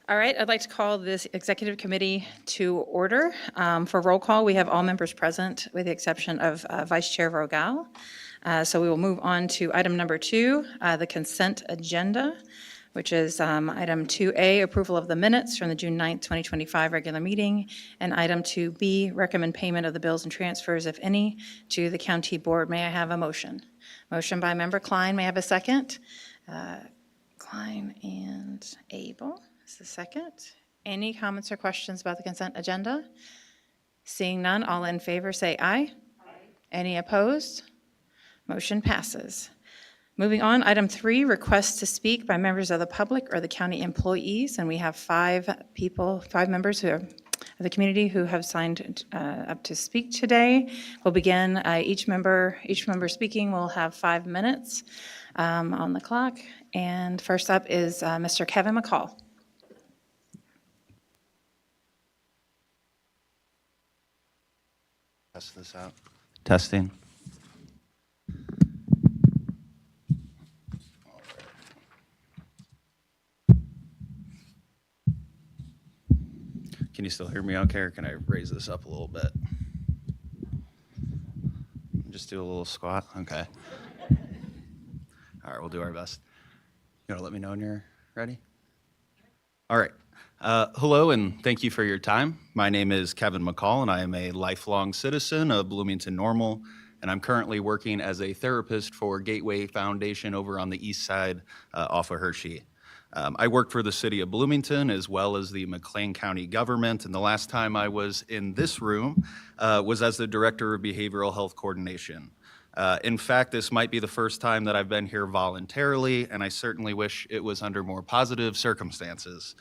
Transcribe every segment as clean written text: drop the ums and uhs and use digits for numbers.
All right, I'd like to call this executive committee to order. For roll call, we have all members present with the exception of Vice Chair Rogal. So we will move on to item number 2, the consent agenda, which is item 2A, approval of the minutes from the June 9th, 2025 regular meeting, and item 2B, recommend payment of the bills and transfers, if any, to the county board. May I have a motion? Motion by member Klein. May I have a second? Klein and Abel is the second. Any comments or questions about the consent agenda? Seeing none, all in favor say aye. Aye. Any opposed? Motion passes. Moving on, item 3, requests to speak by members of the public or the county employees, and we have 5 members who of the community who have signed up to speak today. We'll begin, each member speaking will have 5 minutes on the clock. And first up is Mr. Kevin McCall. Test this out. Testing. Can you still hear me okay, or can I raise this up a little bit? Just do a little squat? Okay. All right, we'll do our best. You want to let me know when you're ready? All right. Hello, and thank you for your time. My name is Kevin McCall, and I am a lifelong citizen of Bloomington Normal, and I'm currently working as a therapist for Gateway Foundation over on the east side off of Hershey. I worked for the city of Bloomington as well as the McLean County government, and the last time I was in this room was as the Director of Behavioral Health Coordination. In fact, this might be the first time that I've been here voluntarily, and I certainly wish it was under more positive circumstances.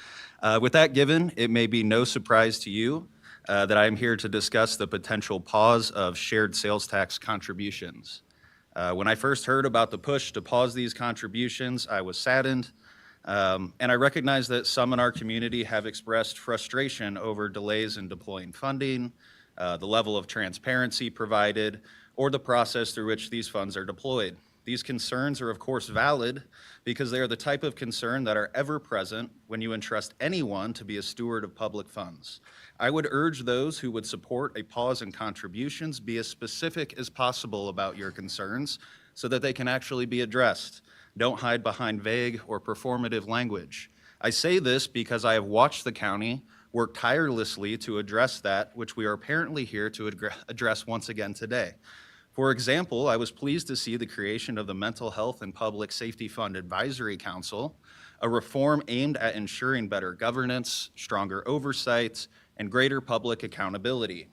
With that given, it may be no surprise to you that I am here to discuss the potential pause of shared sales tax contributions. When I first heard about the push to pause these contributions, I was saddened, and I recognize that some in our community have expressed frustration over delays in deploying funding, the level of transparency provided, or the process through which these funds are deployed. These concerns are of course valid because they are the type of concern that are ever present when you entrust anyone to be a steward of public funds. I would urge those who would support a pause in contributions be as specific as possible about your concerns so that they can actually be addressed. Don't hide behind vague or performative language. I say this because I have watched the county work tirelessly to address that which we are apparently here to address once again today. For example, I was pleased to see the creation of the Mental Health and Public Safety Fund Advisory Council, a reform aimed at ensuring better governance, stronger oversight, and greater public accountability.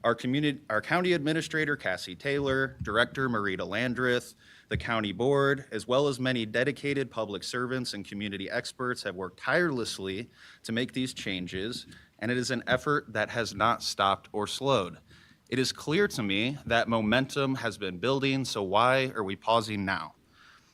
Our county administrator, Cassie Taylor, Director Marita Landreth, the county board, as well as many dedicated public servants and community experts have worked tirelessly to make these changes, and it is an effort that has not stopped or slowed. It is clear to me that momentum has been building, so why are we pausing now?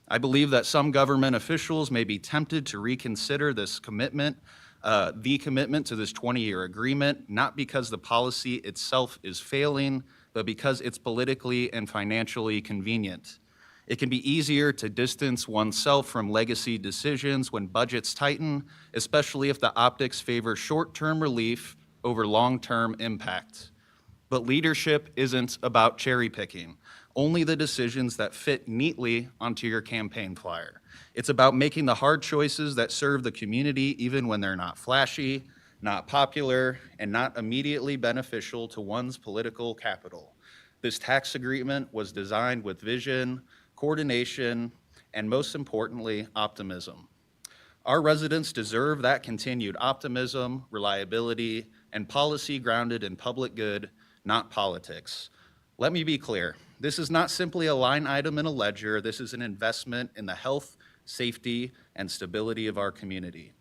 I believe that some government officials may be tempted to reconsider this commitment, the commitment to this 20-year agreement, not because the policy itself is failing, but because it's politically and financially convenient. It can be easier to distance oneself from legacy decisions when budgets tighten, especially if the optics favor short-term relief over long-term impact. But leadership isn't about cherry picking, only the decisions that fit neatly onto your campaign flyer. It's about making the hard choices that serve the community even when they're not flashy, not popular, and not immediately beneficial to one's political capital. This tax agreement was designed with vision, coordination, and most importantly, optimism. Our residents deserve that continued optimism, reliability, and policy grounded in public good, not politics. Let me be clear. This is not simply a line item in a ledger. This is an investment in the health, safety, and stability of our community.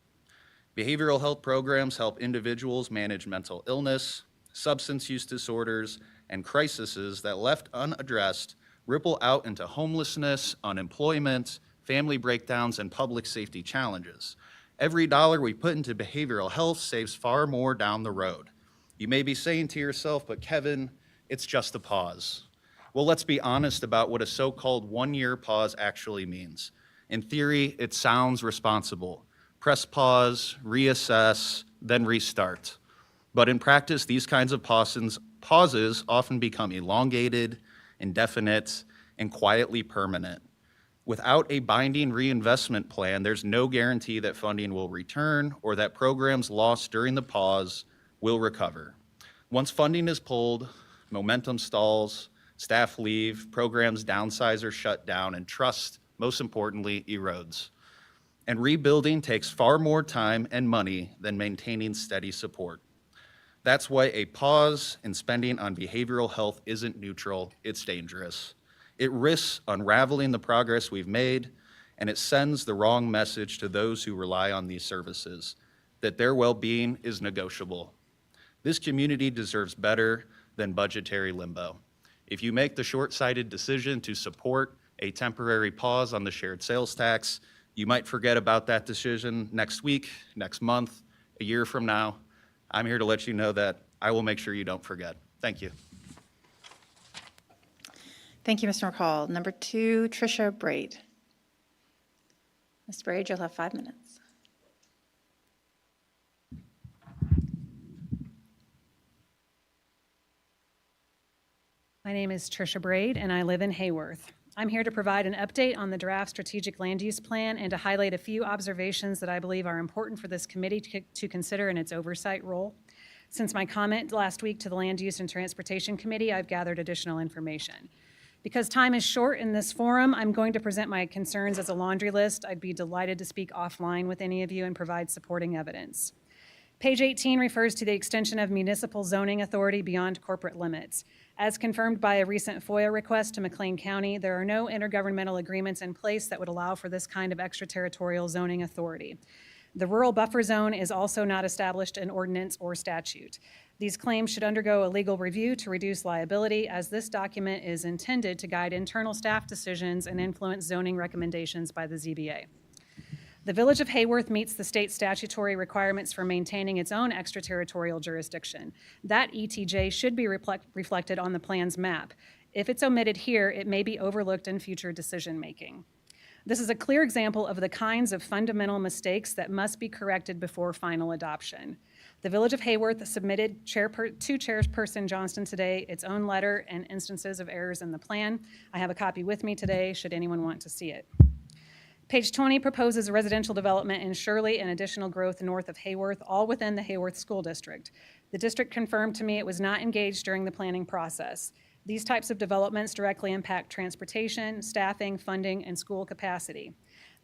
Behavioral health programs help individuals manage mental illness, substance use disorders, and crises that left unaddressed ripple out into homelessness, unemployment, family breakdowns, and public safety challenges. Every dollar we put into behavioral health saves far more down the road. You may be saying to yourself, but Kevin, it's just a pause. Well, let's be honest about what a so-called one-year pause actually means. In theory, it sounds responsible, press pause, reassess, then restart. But in practice, these kinds of pauses often become elongated, indefinite, and quietly permanent. Without a binding reinvestment plan, there's no guarantee that funding will return or that programs lost during the pause will recover. Once funding is pulled, momentum stalls, staff leave, programs downsize or shut down, and trust, most importantly, erodes. And rebuilding takes far more time and money than maintaining steady support. That's why a pause in spending on behavioral health isn't neutral, it's dangerous. It risks unraveling the progress we've made, and it sends the wrong message to those who rely on these services, that their well-being is negotiable. This community deserves better than budgetary limbo. If you make the short-sighted decision to support a temporary pause on the shared sales tax, you might forget about that decision next week, next month, a year from now. I'm here to let you know that I will make sure you don't forget. Thank you. Thank you, Mr. McCall. Number 2, Tricia Braid. Ms. Braid, you'll have 5 minutes. My name is Tricia Braid, and I live in Hayworth. I'm here to provide an update on the draft strategic land use plan and to highlight a few observations that I believe are important for this committee to consider in its oversight role. Since my comment last week to the Land Use and Transportation Committee, I've gathered additional information. Because time is short in this forum, I'm going to present my concerns as a laundry list. I'd be delighted to speak offline with any of you and provide supporting evidence. Page 18 refers to the extension of municipal zoning authority beyond corporate limits. As confirmed by a recent FOIA request to McLean County, there are no intergovernmental agreements in place that would allow for this kind of extraterritorial zoning authority. The rural buffer zone is also not established in ordinance or statute. These claims should undergo a legal review to reduce liability, as this document is intended to guide internal staff decisions and influence zoning recommendations by the ZBA. The Village of Hayworth meets the state statutory requirements for maintaining its own extraterritorial jurisdiction. That ETJ should be reflected on the plan's map. If it's omitted here, it may be overlooked in future decision-making. This is a clear example of the kinds of fundamental mistakes that must be corrected before final adoption. The Village of Hayworth submitted to Chairperson Johnston today its own letter and instances of errors in the plan. I have a copy with me today, should anyone want to see it. Page 20 proposes a residential development in Shirley and additional growth north of Hayworth, all within the Hayworth School District. The district confirmed to me it was not engaged during the planning process. These types of developments directly impact transportation, staffing, funding, and school capacity.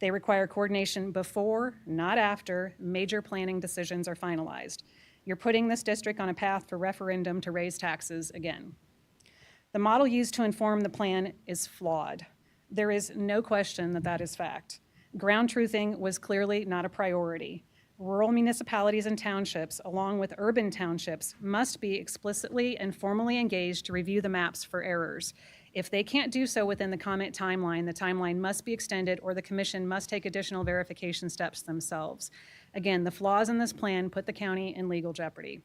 They require coordination before, not after, major planning decisions are finalized. You're putting this district on a path for referendum to raise taxes again. The model used to inform the plan is flawed. There is no question that that is fact. Ground truthing was clearly not a priority. Rural municipalities and townships, along with urban townships, must be explicitly and formally engaged to review the maps for errors. If they can't do so within the comment timeline, the timeline must be extended or the commission must take additional verification steps themselves. Again, the flaws in this plan put the county in legal jeopardy.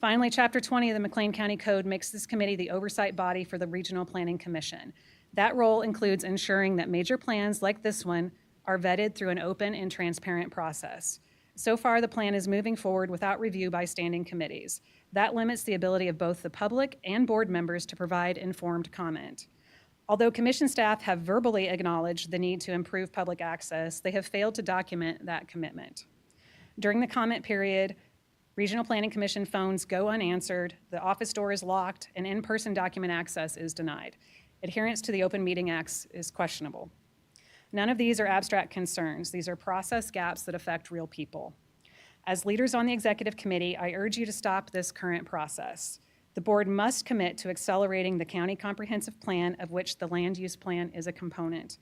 Finally, Chapter 20 of the McLean County Code makes this committee the oversight body for the Regional Planning Commission. That role includes ensuring that major plans like this one are vetted through an open and transparent process. So far, the plan is moving forward without review by standing committees. That limits the ability of both the public and board members to provide informed comment. Although commission staff have verbally acknowledged the need to improve public access, they have failed to document that commitment. During the comment period, Regional Planning Commission phones go unanswered, the office door is locked, and in-person document access is denied. Adherence to the Open Meeting Act is questionable. None of these are abstract concerns. These are process gaps that affect real people. As leaders on the executive committee, I urge you to stop this current process. The board must commit to accelerating the county comprehensive plan, of which the land use plan is a component.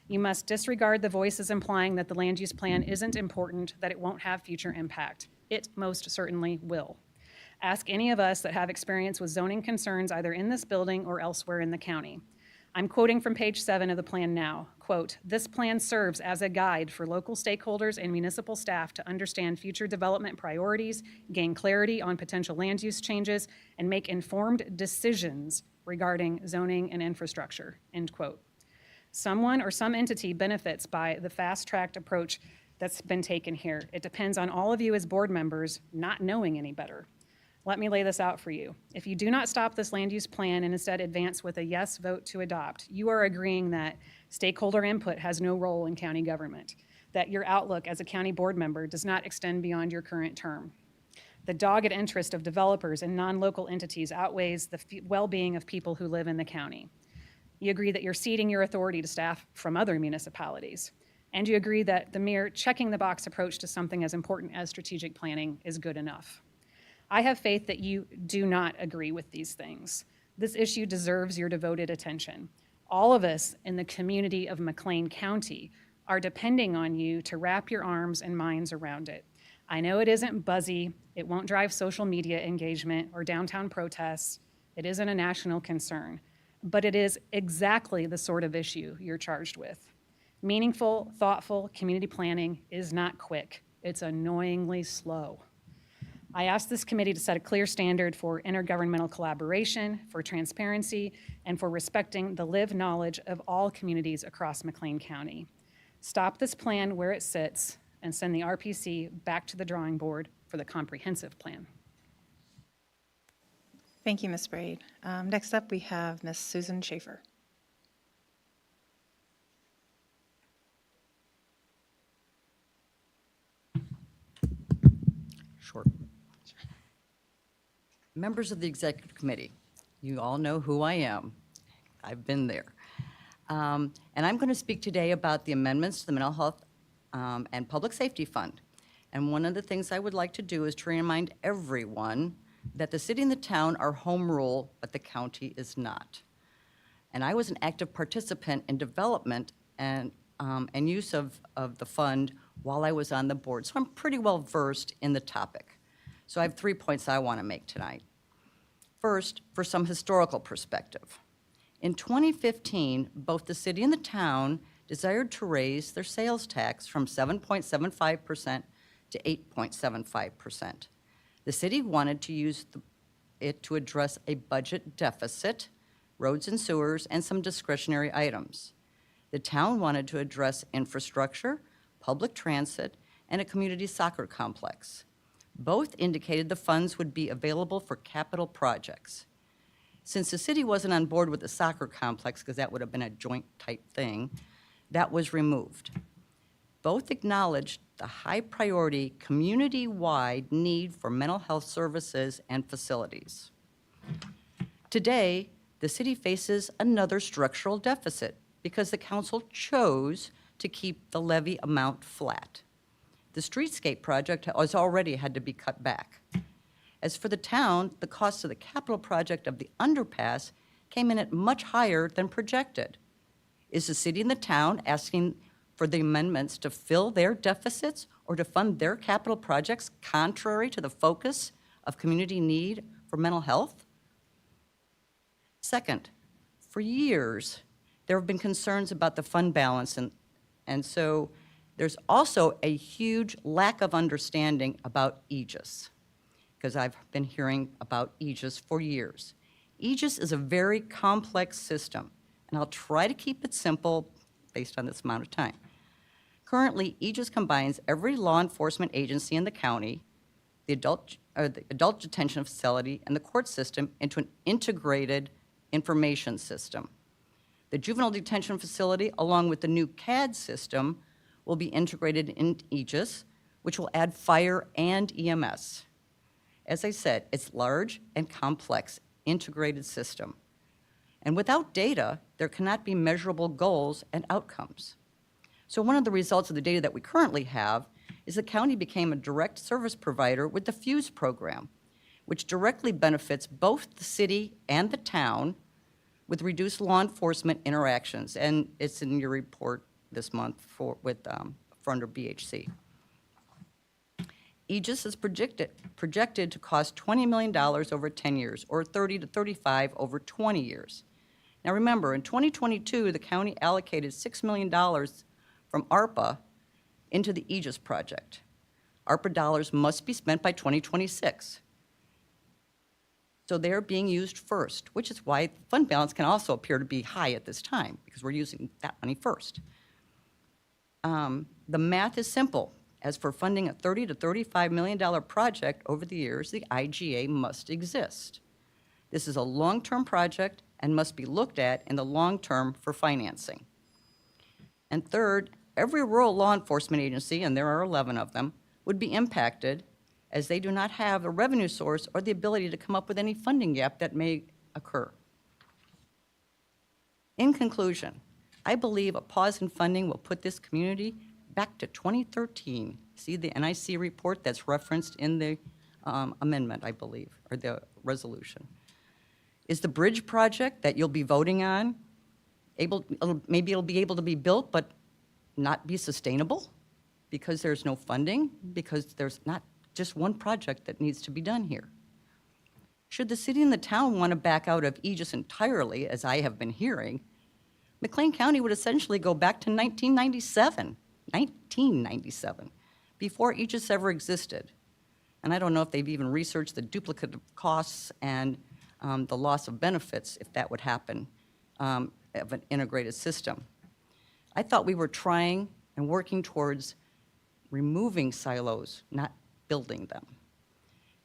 You must disregard the voices implying that the land use plan isn't important, that it won't have future impact. It most certainly will. Ask any of us that have experience with zoning concerns either in this building or elsewhere in the county. I'm quoting from page 7 of the plan now. Quote, "This plan serves as a guide for local stakeholders and municipal staff to understand future development priorities, gain clarity on potential land use changes, and make informed decisions regarding zoning and infrastructure," end quote. Someone or some entity benefits by the fast-tracked approach that's been taken here. It depends on all of you as board members not knowing any better. Let me lay this out for you. If you do not stop this land use plan and instead advance with a yes vote to adopt, you are agreeing that stakeholder input has no role in county government, that your outlook as a county board member does not extend beyond your current term. The dogged interest of developers and non-local entities outweighs the well-being of people who live in the county. You agree that you're ceding your authority to staff from other municipalities. And you agree that the mere checking the box approach to something as important as strategic planning is good enough. I have faith that you do not agree with these things. This issue deserves your devoted attention. All of us in the community of McLean County are depending on you to wrap your arms and minds around it. I know it isn't buzzy, it won't drive social media engagement or downtown protests, it isn't a national concern, but it is exactly the sort of issue you're charged with. Meaningful, thoughtful community planning is not quick, it's annoyingly slow. I ask this committee to set a clear standard for intergovernmental collaboration, for transparency, and for respecting the lived knowledge of all communities across McLean County. Stop this plan where it sits and send the RPC back to the drawing board for the comprehensive plan. Thank you, Ms. Braid. Next up, we have Ms. Susan Schaefer. Short. Members of the Executive Committee, you all know who I am. I've been there. And I'm going to speak today about the amendments to the Mental Health and Public Safety Fund. And one of the things I would like to do is to remind everyone that the city and the town are home rule, but the county is not. And I was an active participant in development and use of the fund while I was on the board. So I'm pretty well versed in the topic. So I have 3 points I want to make tonight. First, for some historical perspective. In 2015, both the city and the town desired to raise their sales tax from 7.75% to 8.75%. The city wanted to use it to address a budget deficit, roads and sewers, and some discretionary items. The town wanted to address infrastructure, public transit, and a community soccer complex. Both indicated the funds would be available for capital projects. Since the city wasn't on board with the soccer complex, because that would have been a joint type thing, that was removed. Both acknowledged the high priority community-wide need for mental health services and facilities. Today, the city faces another structural deficit because the council chose to keep the levy amount flat. The streetscape project has already had to be cut back. As for the town, the cost of the capital project of the underpass came in at much higher than projected. Is the city and the town asking for the amendments to fill their deficits or to fund their capital projects contrary to the focus of community need for mental health? Second, for years, there have been concerns about the fund balance, and so there's also a huge lack of understanding about Aegis, because I've been hearing about Aegis for years. Aegis is a very complex system, and I'll try to keep it simple based on this amount of time. Currently, Aegis combines every law enforcement agency in the county, the adult detention facility, and the court system into an integrated information system. The juvenile detention facility, along with the new CAD system, will be integrated in Aegis, which will add fire and EMS. As I said, it's large and complex, integrated system. And without data, there cannot be measurable goals and outcomes. So one of the results of the data that we currently have is the county became a direct service provider with the FUSE program, which directly benefits both the city and the town with reduced law enforcement interactions. And it's in your report this month for under BHC. Aegis is projected to cost $20 million over 10 years, or 30 to 35 over 20 years. Now remember, in 2022, the county allocated $6 million from ARPA into the Aegis project. ARPA dollars must be spent by 2026. So they're being used first, which is why fund balance can also appear to be high at this time, because we're using that money first. The math is simple. As for funding a $30 to $35 million project over the years, the IGA must exist. This is a long-term project and must be looked at in the long term for financing. And third, every rural law enforcement agency, and there are 11 of them, would be impacted as they do not have a revenue source or the ability to come up with any funding gap that may occur. In conclusion, I believe a pause in funding will put this community back to 2013. See the NIC report that's referenced in the amendment, I believe, or the resolution. Is the bridge project that you'll be voting on maybe it'll be able to be built but not be sustainable because there's no funding, because there's not just one project that needs to be done here? Should the city and the town want to back out of Aegis entirely, as I have been hearing, McLean County would essentially go back to 1997, before Aegis ever existed. And I don't know if they've even researched the duplicative costs and the loss of benefits, if that would happen, of an integrated system. I thought we were trying and working towards removing silos, not building them.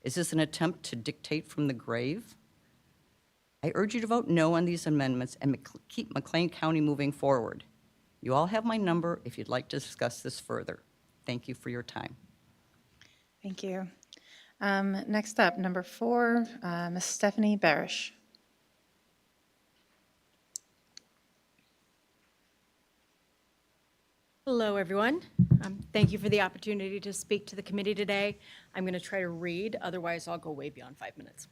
Is this an attempt to dictate from the grave? I urge you to vote no on these amendments and keep McLean County moving forward. You all have my number if you'd like to discuss this further. Thank you for your time. Thank you. Next up, number 4, Ms. Stephanie Barish. Hello, everyone. Thank you for the opportunity to speak to the committee today. I'm going to try to read, otherwise I'll go way beyond 5 minutes.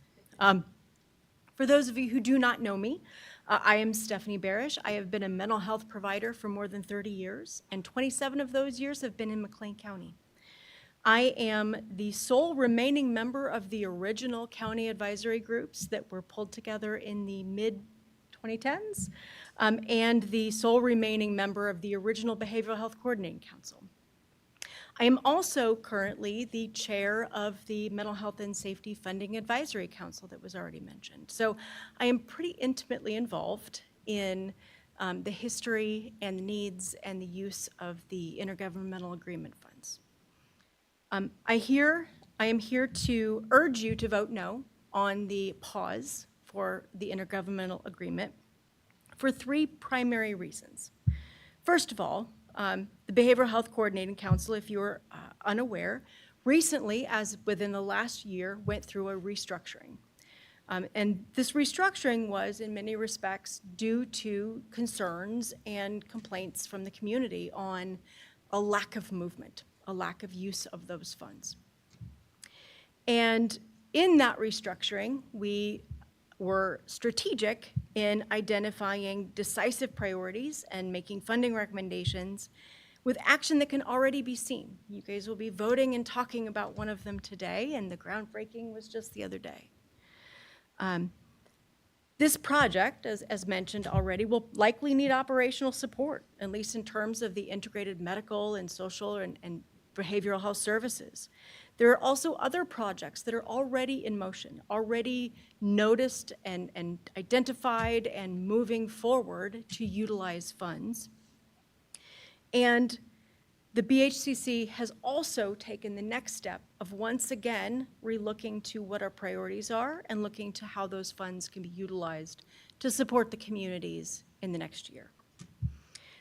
For those of you who do not know me, I am Stephanie Barish. I have been a mental health provider for more than 30 years, and 27 of those years have been in McLean County. I am the sole remaining member of the original county advisory groups that were pulled together in the mid-2010s, and the sole remaining member of the original Behavioral Health Coordinating Council. I am also currently the chair of the Mental Health and Safety Funding Advisory Council that was already mentioned. So I am pretty intimately involved in the history and the needs and the use of the intergovernmental agreement funds. I am here to urge you to vote no on the pause for the intergovernmental agreement for 3 primary reasons. First of all, the Behavioral Health Coordinating Council, if you're unaware, recently, as within the last year, went through a restructuring. And this restructuring was, in many respects, due to concerns and complaints from the community on a lack of movement, a lack of use of those funds. And in that restructuring, we were strategic in identifying decisive priorities and making funding recommendations with action that can already be seen. You guys will be voting and talking about one of them today, and the groundbreaking was just the other day. This project, as mentioned already, will likely need operational support, at least in terms of the integrated medical and social and behavioral health services. There are also other projects that are already in motion, already noticed and identified and moving forward to utilize funds. And the BHCC has also taken the next step of once again relooking to what our priorities are and looking to how those funds can be utilized to support the communities in the next year.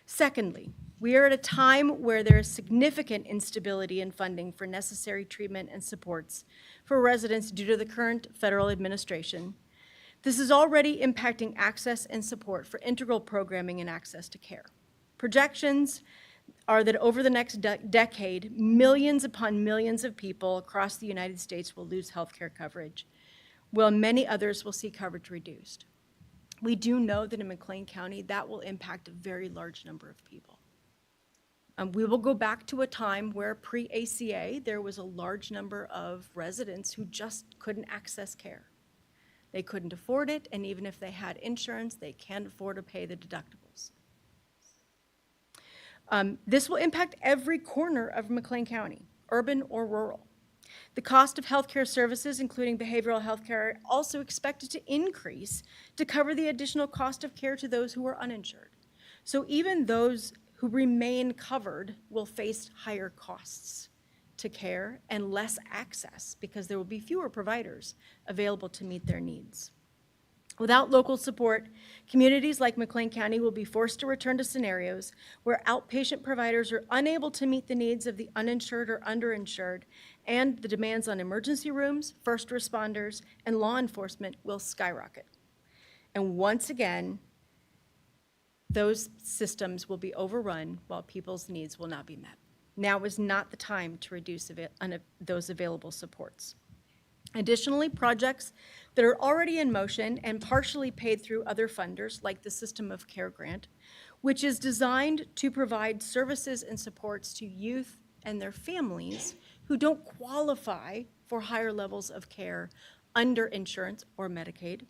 Secondly, we are at a time where there is significant instability in funding for necessary treatment and supports for residents due to the current federal administration. This is already impacting access and support for integral programming and access to care. Projections are that over the next decade, millions upon millions of people across the United States will lose health care coverage, while many others will see coverage reduced. We do know that in McLean County, that will impact a very large number of people. We will go back to a time where pre-ACA, there was a large number of residents who just couldn't access care. They couldn't afford it, and even if they had insurance, they can't afford to pay the deductibles. This will impact every corner of McLean County, urban or rural. The cost of healthcare services, including behavioral health care, are also expected to increase to cover the additional cost of care to those who are uninsured. So even those who remain covered will face higher costs to care and less access because there will be fewer providers available to meet their needs. Without local support, communities like McLean County will be forced to return to scenarios where outpatient providers are unable to meet the needs of the uninsured or underinsured, and the demands on emergency rooms, first responders, and law enforcement will skyrocket. And once again, those systems will be overrun while people's needs will not be met. Now is not the time to reduce those available supports. Additionally, projects that are already in motion and partially paid through other funders, like the System of Care Grant, which is designed to provide services and supports to youth and their families who don't qualify for higher levels of care under insurance or Medicaid,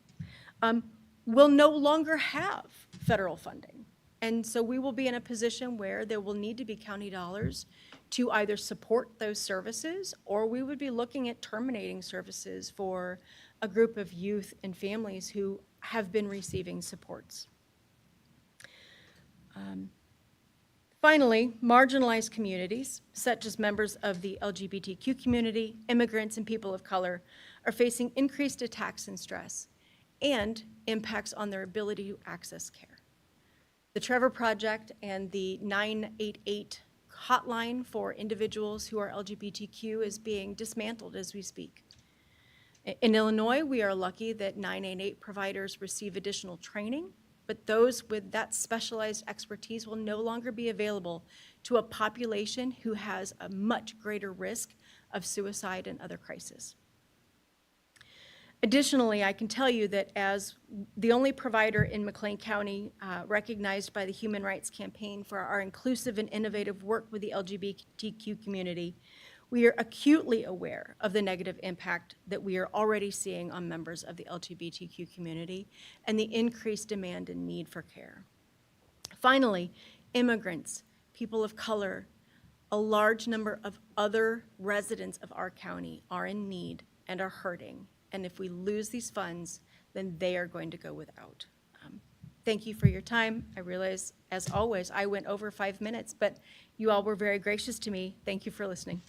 will no longer have federal funding. And so we will be in a position where there will need to be county dollars to either support those services, or we would be looking at terminating services for a group of youth and families who have been receiving supports. Finally, marginalized communities, such as members of the LGBTQ community, immigrants, and people of color, are facing increased attacks and stress and impacts on their ability to access care. The Trevor Project and the 988 hotline for individuals who are LGBTQ is being dismantled as we speak. In Illinois, we are lucky that 988 providers receive additional training, but those with that specialized expertise will no longer be available to a population who has a much greater risk of suicide and other crises. Additionally, I can tell you that as the only provider in McLean County recognized by the Human Rights Campaign for our inclusive and innovative work with the LGBTQ community, we are acutely aware of the negative impact that we are already seeing on members of the LGBTQ community and the increased demand and need for care. Finally, immigrants, people of color, a large number of other residents of our county are in need and are hurting. And if we lose these funds, then they are going to go without. Thank you for your time. I realize, as always, I went over 5 minutes, but you all were very gracious to me. Thank you for listening.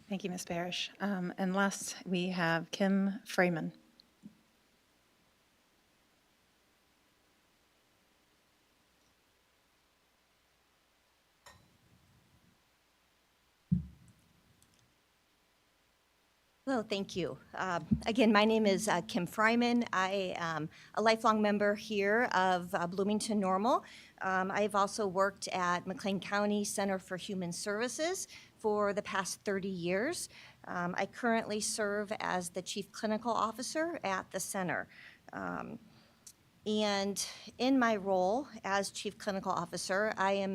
Thank you, Ms. Barish. And last, we have Kim Freeman. Hello, thank you. Again, my name is Kim Fryman. I am a lifelong member here of Bloomington Normal. I've also worked at McLean County Center for Human Services for the past 30 years. I currently serve as the Chief Clinical Officer at the center. And in my role as Chief Clinical Officer, I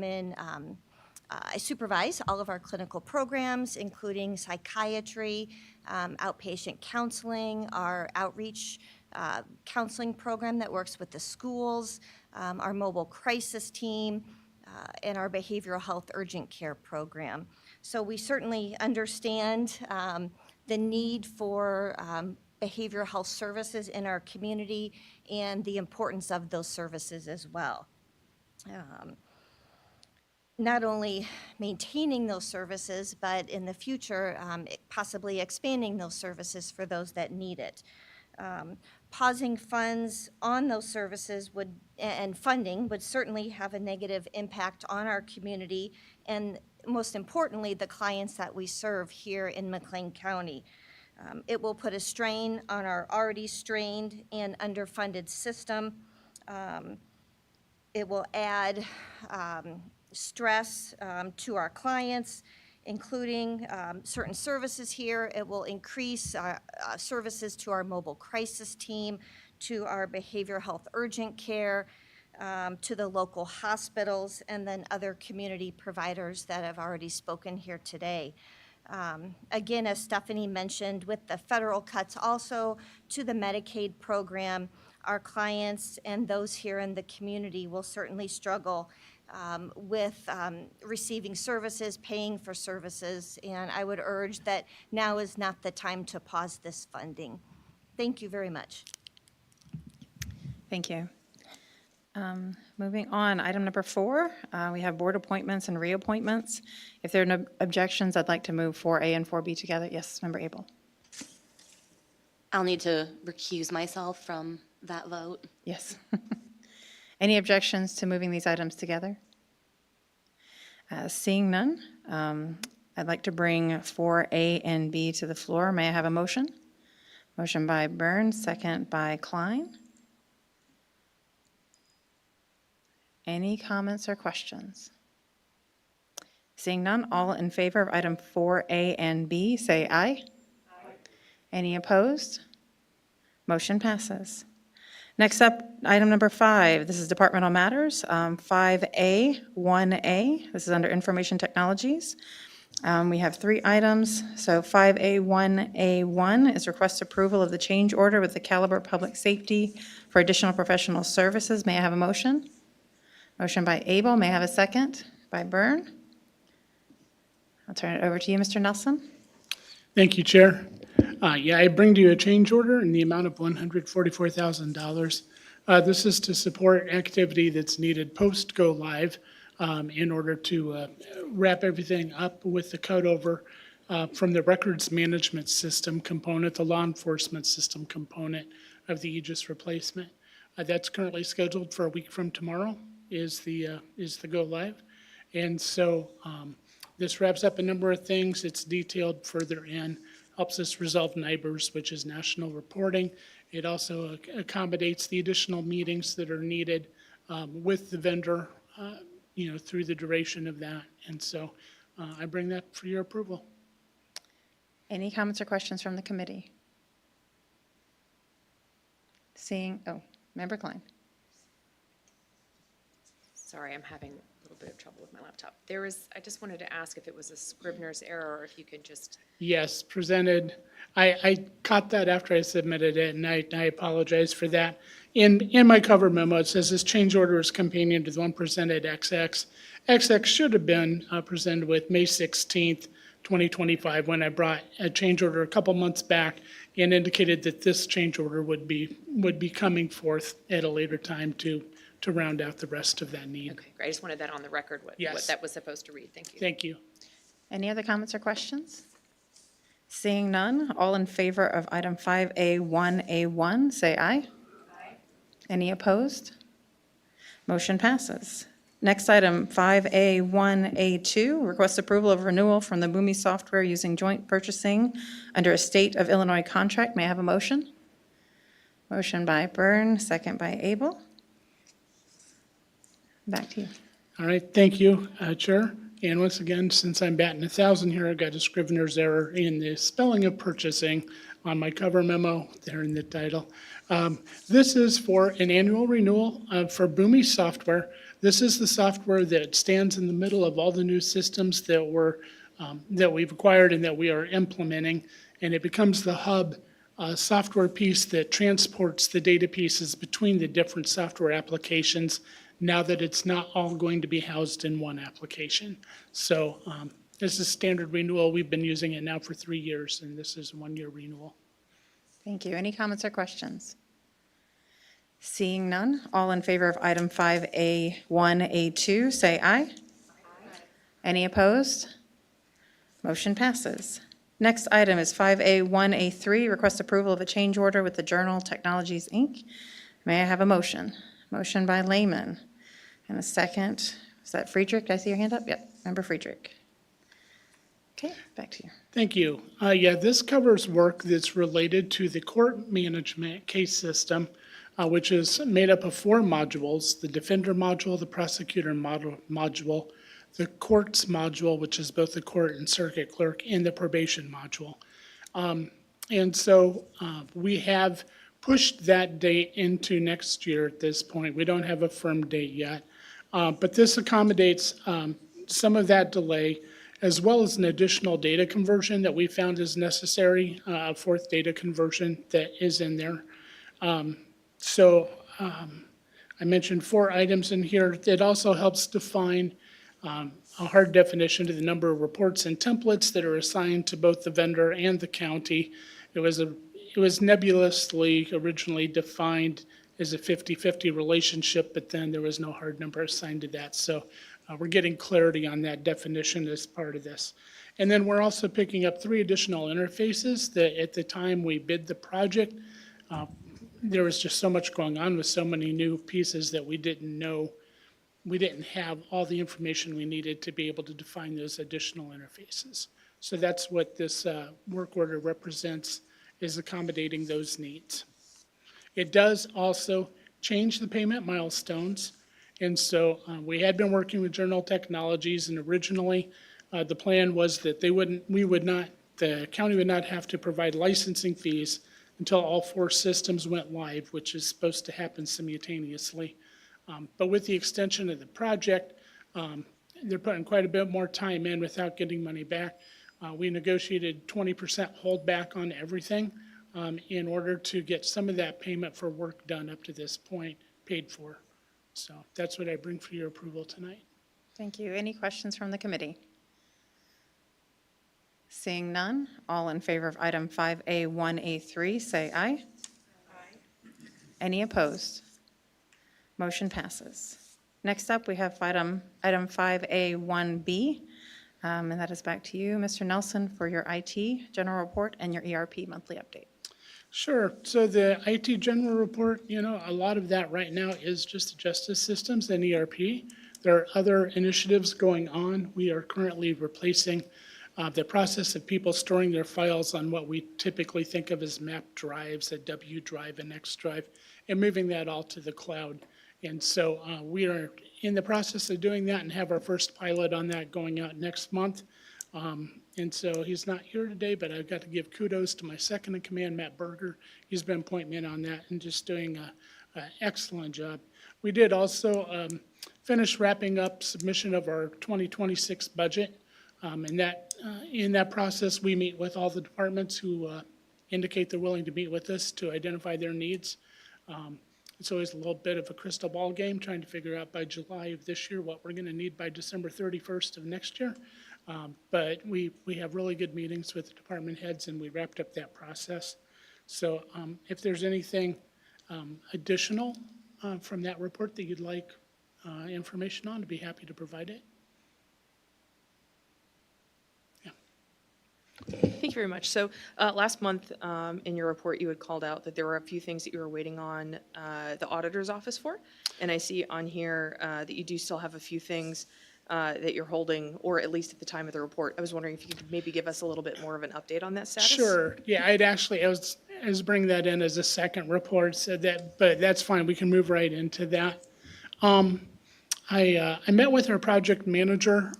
supervise all of our clinical programs, including psychiatry, outpatient counseling, our outreach counseling program that works with the schools, our mobile crisis team, and our behavioral health urgent care program. So we certainly understand the need for behavioral health services in our community and the importance of those services as well. Not only maintaining those services, but in the future, possibly expanding those services for those that need it. Pausing funds on those services and funding would certainly have a negative impact on our community and, most importantly, the clients that we serve here in McLean County. It will put a strain on our already strained and underfunded system. It will add stress to our clients, including certain services here. It will increase services to our mobile crisis team, to our behavioral health urgent care, to the local hospitals, and then other community providers that have already spoken here today. Again, as Stephanie mentioned, with the federal cuts also to the Medicaid program, our clients and those here in the community will certainly struggle with receiving services, paying for services, and I would urge that now is not the time to pause this funding. Thank you very much. Thank you. Moving on, item number 4, we have board appointments and reappointments. If there are no objections, I'd like to move 4A and 4B together. Yes, Member Abel? I'll need to recuse myself from that vote. Yes. Any objections to moving these items together? Seeing none, I'd like to bring 4A and B to the floor. May I have a motion? Motion by Burns, second by Klein. Any comments or questions? Seeing none, all in favor of item 4A and B, say aye. Any opposed? Motion passes. Next up, item number 5, this is departmental matters. 5A, 1A, this is under information technologies. We have 3 items. So 5A, 1A1 is request approval of the change order with the Caliber Public Safety for additional professional services. May I have a motion? Motion by Abel. May I have a second? By Byrne. I'll turn it over to you, Mr. Nelson. Thank you, Chair. I bring to you a change order in the amount of $144,000. This is to support activity that's needed post-go live in order to wrap everything up with the cutover from the records management system component, the law enforcement system component of the Aegis replacement. That's currently scheduled for a week from tomorrow is the go live. And so this wraps up a number of things. It's detailed further in, helps us resolve NIBRS, which is national reporting. It also accommodates the additional meetings that are needed with the vendor, through the duration of that. And so I bring that for your approval. Any comments or questions from the committee? Member Klein. Sorry, I'm having a little bit of trouble with my laptop. I just wanted to ask if it was a Scrivener's error or if you could just, Yes, presented. I caught that after I submitted it, and I apologize for that. In my cover memo, it says this change order is companion to the one presented XX. XX should have been presented with May 16th, 2025, when I brought a change order a couple months back and indicated that this change order would be coming forth at a later time to round out the rest of that need. okay, great. I just wanted that on the record, what Yes. that was supposed to read. Thank you. Thank you. Any other comments or questions? Seeing none, all in favor of item 5A, 1A1, say aye. Aye. Any opposed? Motion passes. Next item, 5A, 1A2, request approval of renewal from the Boomi Software using joint purchasing under a State of Illinois contract. May I have a motion? Motion by Byrne, second by Abel. Back to you. All right, thank you, Chair. And once again, since I'm batting 1,000 here, I've got a Scrivener's error in the spelling of purchasing on my cover memo there in the title. This is for an annual renewal for Boomi Software. This is the software that stands in the middle of all the new systems that we've acquired and that we are implementing, and it becomes the hub software piece that transports the data pieces between the different software applications now that it's not all going to be housed in one application. So this is standard renewal. We've been using it now for 3 years, and this is a 1-year renewal. Thank you. Any comments or questions? Seeing none, all in favor of item 5A, 1A2, say aye. Aye. Any opposed? Motion passes. Next item is 5A, 1A3, request approval of a change order with the Journal Technologies, Inc. May I have a motion? Motion by Lehman. And a second, is that Friedrich? Did I see your hand up? Yep, Member Friedrich. Okay, back to you. Thank you. This covers work that's related to the court management case system, which is made up of 4 modules: the defender module, the prosecutor module, the courts module, which is both the court and circuit clerk, and the probation module. And so we have pushed that date into next year at this point. We don't have a firm date yet. But this accommodates some of that delay, as well as an additional data conversion that we found is necessary, a 4th data conversion that is in there. I mentioned 4 items in here. It also helps define a hard definition to the number of reports and templates that are assigned to both the vendor and the county. It was nebulously originally defined is a 50-50 relationship, but then there was no hard number assigned to that. So we're getting clarity on that definition as part of this. And then we're also picking up 3 additional interfaces that at the time we bid the project, there was just so much going on with so many new pieces that we didn't know, we didn't have all the information we needed to be able to define those additional interfaces. So that's what this work order represents, is accommodating those needs. It does also change the payment milestones. And so we had been working with Journal Technologies, and originally the plan was that the county would not have to provide licensing fees until all 4 systems went live, which is supposed to happen simultaneously. But with the extension of the project, they're putting quite a bit more time in without getting money back. We negotiated 20% holdback on everything in order to get some of that payment for work done up to this point paid for. So that's what I bring for your approval tonight. Thank you. Any questions from the committee? Seeing none, all in favor of item 5A1A3, say aye. Aye. Any opposed? Motion passes. Next up, we have item 5A1B, and that is back to you, Mr. Nelson, for your IT general report and your ERP monthly update. Sure. So the IT general report, a lot of that right now is just the justice systems and ERP. There are other initiatives going on. We are currently replacing the process of people storing their files on what we typically think of as map drives, a W drive, an X drive, and moving that all to the cloud. And so we are in the process of doing that and have our first pilot on that going out next month. And so he's not here today, but I've got to give kudos to my second in command, Matt Berger. He's been pointing me in on that and just doing an excellent job. We did also finish wrapping up submission of our 2026 budget. And that in that process, we meet with all the departments who indicate they're willing to meet with us to identify their needs. It's always a little bit of a crystal ball game, trying to figure out by July of this year what we're going to need by December 31st of next year. But we have really good meetings with the department heads, and we wrapped up that process. So if there's anything additional from that report that you'd like information on, I'd be happy to provide it. Thank you very much. So last month in your report, you had called out that there were a few things that you were waiting on the auditor's office for. And I see on here that you do still have a few things that you're holding, or at least at the time of the report. I was wondering if you could maybe give us a little bit more of an update on that status? Sure. Yeah, I was bringing that in as a second report, said that, but that's fine. We can move right into that. I met with our project manager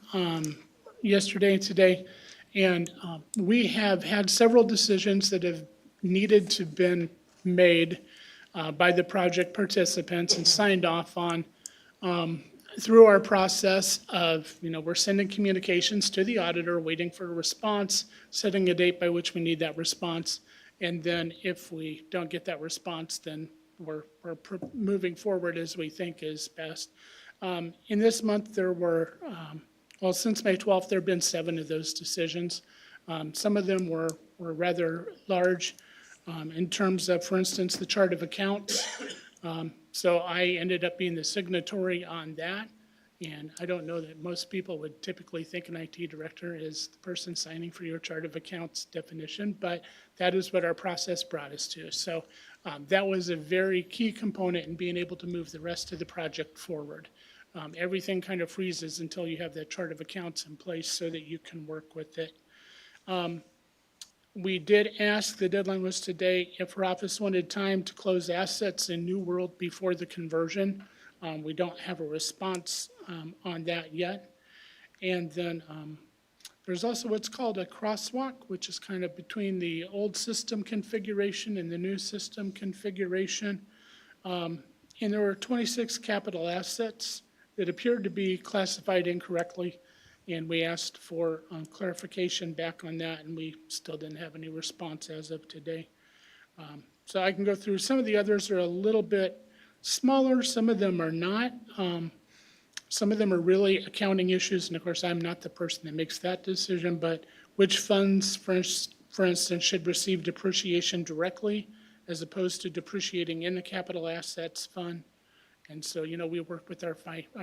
yesterday and today, and we have had several decisions that have needed to been made by the project participants and signed off on through our process of, we're sending communications to the auditor, waiting for a response, setting a date by which we need that response. And then if we don't get that response, then we're moving forward as we think is best. In this month, there were, since May 12th, there have been 7 of those decisions. Some of them were rather large in terms of, for instance, the chart of accounts. So I ended up being the signatory on that. And I don't know that most people would typically think an IT director is the person signing for your chart of accounts definition, but that is what our process brought us to. So that was a very key component in being able to move the rest of the project forward. Everything kind of freezes until you have that chart of accounts in place so that you can work with it. We did ask, the deadline was today, if her office wanted time to close assets in New World before the conversion. We don't have a response on that yet. And then there's also what's called a crosswalk, which is kind of between the old system configuration and the new system configuration. And there were 26 capital assets that appeared to be classified incorrectly. And we asked for clarification back on that, and we still didn't have any response as of today. So I can go through. Some of the others are a little bit smaller. Some of them are not. Some of them are really accounting issues. And of course, I'm not the person that makes that decision, but which funds, for instance, should receive depreciation directly as opposed to depreciating in the capital assets fund. And so, we work with our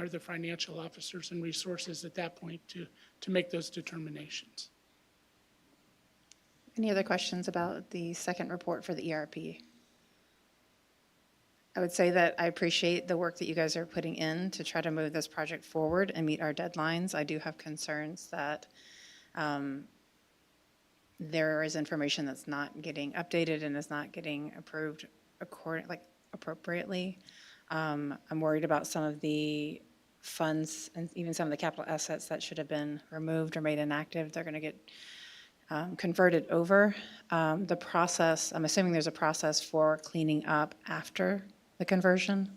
the financial officers and resources at that point to make those determinations. Any other questions about the second report for the ERP? I would say that I appreciate the work that you guys are putting in to try to move this project forward and meet our deadlines. I do have concerns that there is information that's not getting updated and is not getting approved appropriately. I'm worried about some of the funds and even some of the capital assets that should have been removed or made inactive. They're going to get converted over. The process, I'm assuming there's a process for cleaning up after the conversion?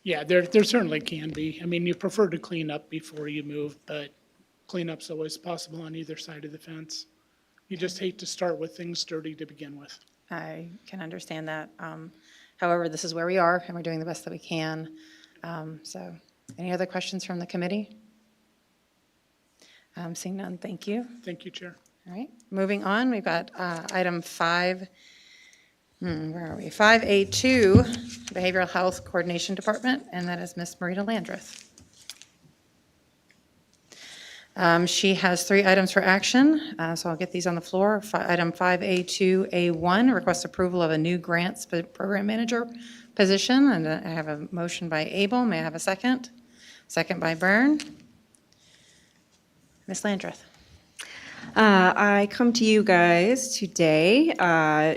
Yeah, there certainly can be. I mean, you prefer to clean up before you move, but cleanup's always possible on either side of the fence. You just hate to start with things dirty to begin with. I can understand that. However, this is where we are, and we're doing the best that we can. So, any other questions from the committee? Seeing none, thank you. Thank you, Chair. All right, moving on, we've got item 5, where are we? 5A2, Behavioral Health Coordination Department, and that is Ms. Marita Landreth. She has 3 items for action, so I'll get these on the floor. Item 5A2A1, request approval of a new grants program manager position, and I have a motion by Abel. May I have a second? Second by Byrne. Ms. Landreth. I come to you guys today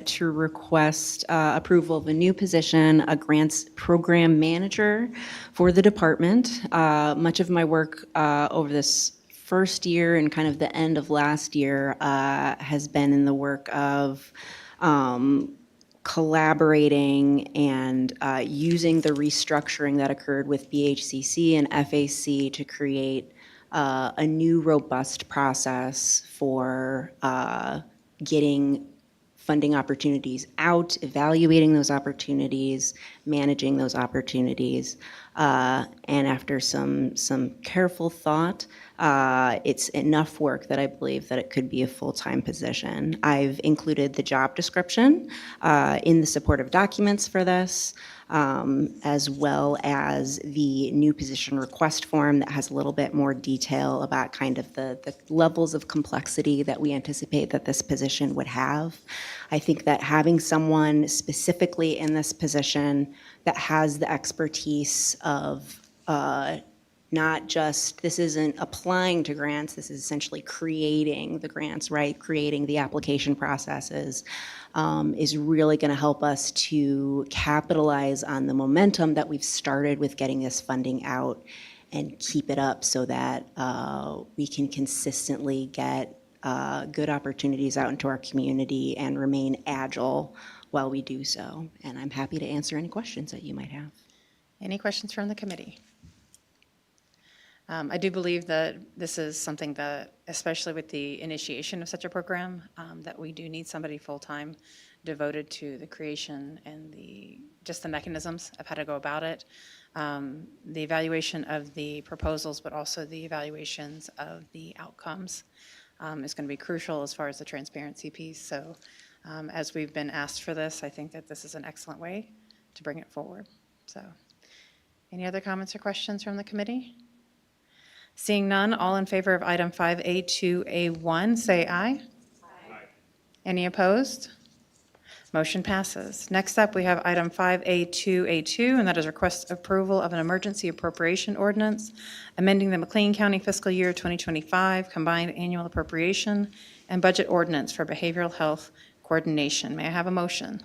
to request approval of a new position, a grants program manager for the department. Much of my work over this first year and kind of the end of last year has been in the work of collaborating and using the restructuring that occurred with BHCC and FAC to create a new robust process for getting funding opportunities out, evaluating those opportunities, managing those opportunities. And after some careful thought, it's enough work that I believe that it could be a full-time position. I've included the job description in the supportive documents for this, as well as the new position request form that has a little bit more detail about kind of the levels of complexity that we anticipate that this position would have. I think that having someone specifically in this position that has the expertise of not just, this isn't applying to grants, this is essentially creating the grants, right? Creating the application processes is really going to help us to capitalize on the momentum that we've started with getting this funding out and keep it up so that we can consistently get good opportunities out into our community and remain agile while we do so. And I'm happy to answer any questions that you might have. Any questions from the committee? I do believe that this is something that, especially with the initiation of such a program, that we do need somebody full-time devoted to the creation and just the mechanisms of how to go about it, the evaluation of the proposals, but also the evaluations of the outcomes is going to be crucial as far as the transparency piece. So as we've been asked for this, I think that this is an excellent way to bring it forward. So any other comments or questions from the committee? Seeing none, all in favor of item 5A2A1, say aye. Aye. Any opposed? Motion passes. Next up, we have item 5A2A2, and that is request approval of an emergency appropriation ordinance, amending the McLean County fiscal year 2025 combined annual appropriation and budget ordinance for behavioral health coordination. May I have a motion?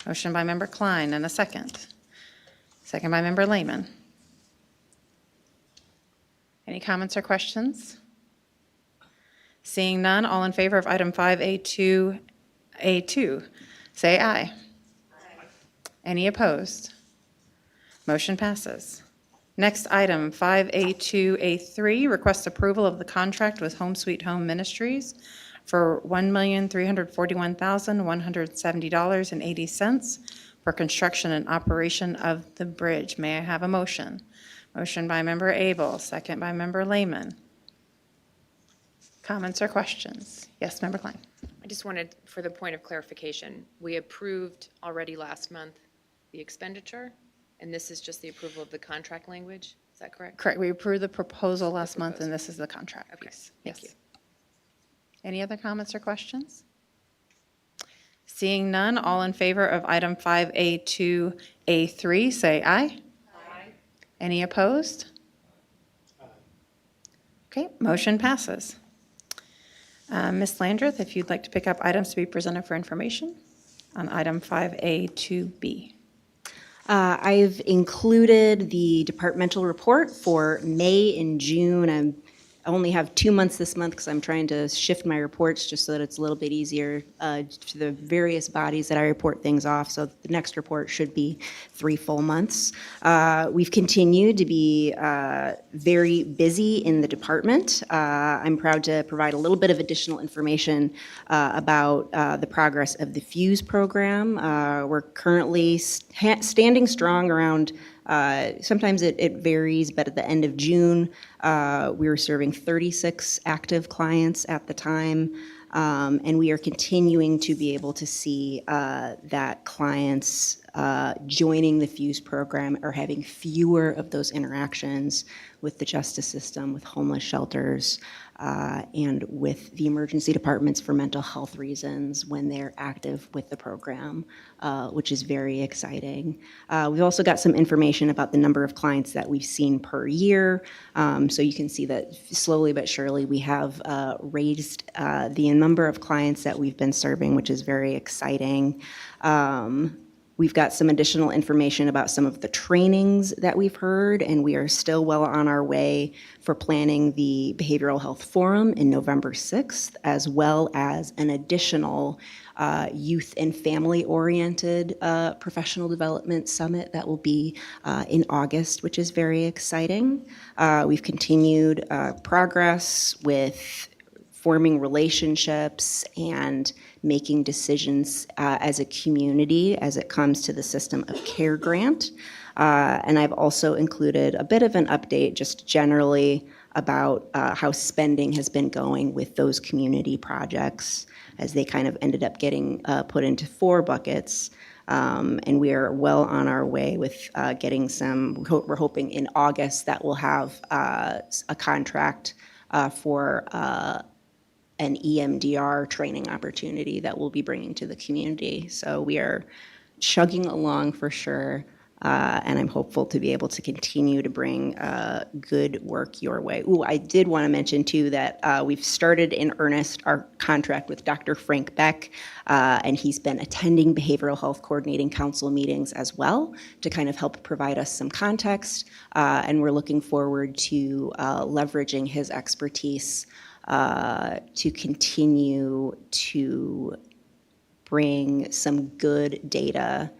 Motion by Member Klein and a second. Second by Member Lehman. Any comments or questions? Seeing none, all in favor of item 5A2A2, say aye. Aye. Any opposed? Motion passes. Next item, 5A2A3, request approval of the contract with Home Sweet Home Ministries for $1,341,170.80 for construction and operation of the bridge. May I have a motion? Motion by Member Abel, second by Member Lehman. Comments or questions? Yes, Member Klein. I just wanted, for the point of clarification, we approved already last month the expenditure, and this is just the approval of the contract language? Is that correct? Correct, we approved the proposal last month, and this is the contract Okay, piece. thank Yes. you. Any other comments or questions? Seeing none, all in favor of item 5A2A3, say aye. Aye. Any opposed? Okay, motion passes. Ms. Landreth, if you'd like to pick up items to be presented for information on item 5A2B. I've included the departmental report for May and June. I only have 2 months this month because I'm trying to shift my reports just so that it's a little bit easier to the various bodies that I report things off. So the next report should be 3 full months. We've continued to be very busy in the department. I'm proud to provide a little bit of additional information about the progress of the FUSE program. We're currently standing strong around sometimes it varies, but at the end of June, we were serving 36 active clients at the time. And we are continuing to be able to see that clients joining the FUSE program are having fewer of those interactions with the justice system, with homeless shelters, and with the emergency departments for mental health reasons when they're active with the program, which is very exciting. We've also got some information about the number of clients that we've seen per year. So you can see that slowly but surely we have raised the number of clients that we've been serving, which is very exciting. We've got some additional information about some of the trainings that we've heard, and we are still well on our way for planning the Behavioral Health Forum in November 6th, as well as an additional youth and family-oriented professional development summit that will be in August, which is very exciting. We've continued progress with forming relationships and making decisions as a community as it comes to the System of Care grant. And I've also included a bit of an update just generally about how spending has been going with those community projects as they kind of ended up getting put into 4 buckets. And we are well on our way with getting some, we're hoping in August that we'll have a contract for an EMDR training opportunity that we'll be bringing to the community. So we are chugging along for sure, and I'm hopeful to be able to continue to bring good work your way. Ooh, I did want to mention too that we've started in earnest our contract with Dr. Frank Beck, and he's been attending Behavioral Health Coordinating Council meetings as well to kind of help provide us some context, and we're looking forward to leveraging his expertise to continue to bring some good data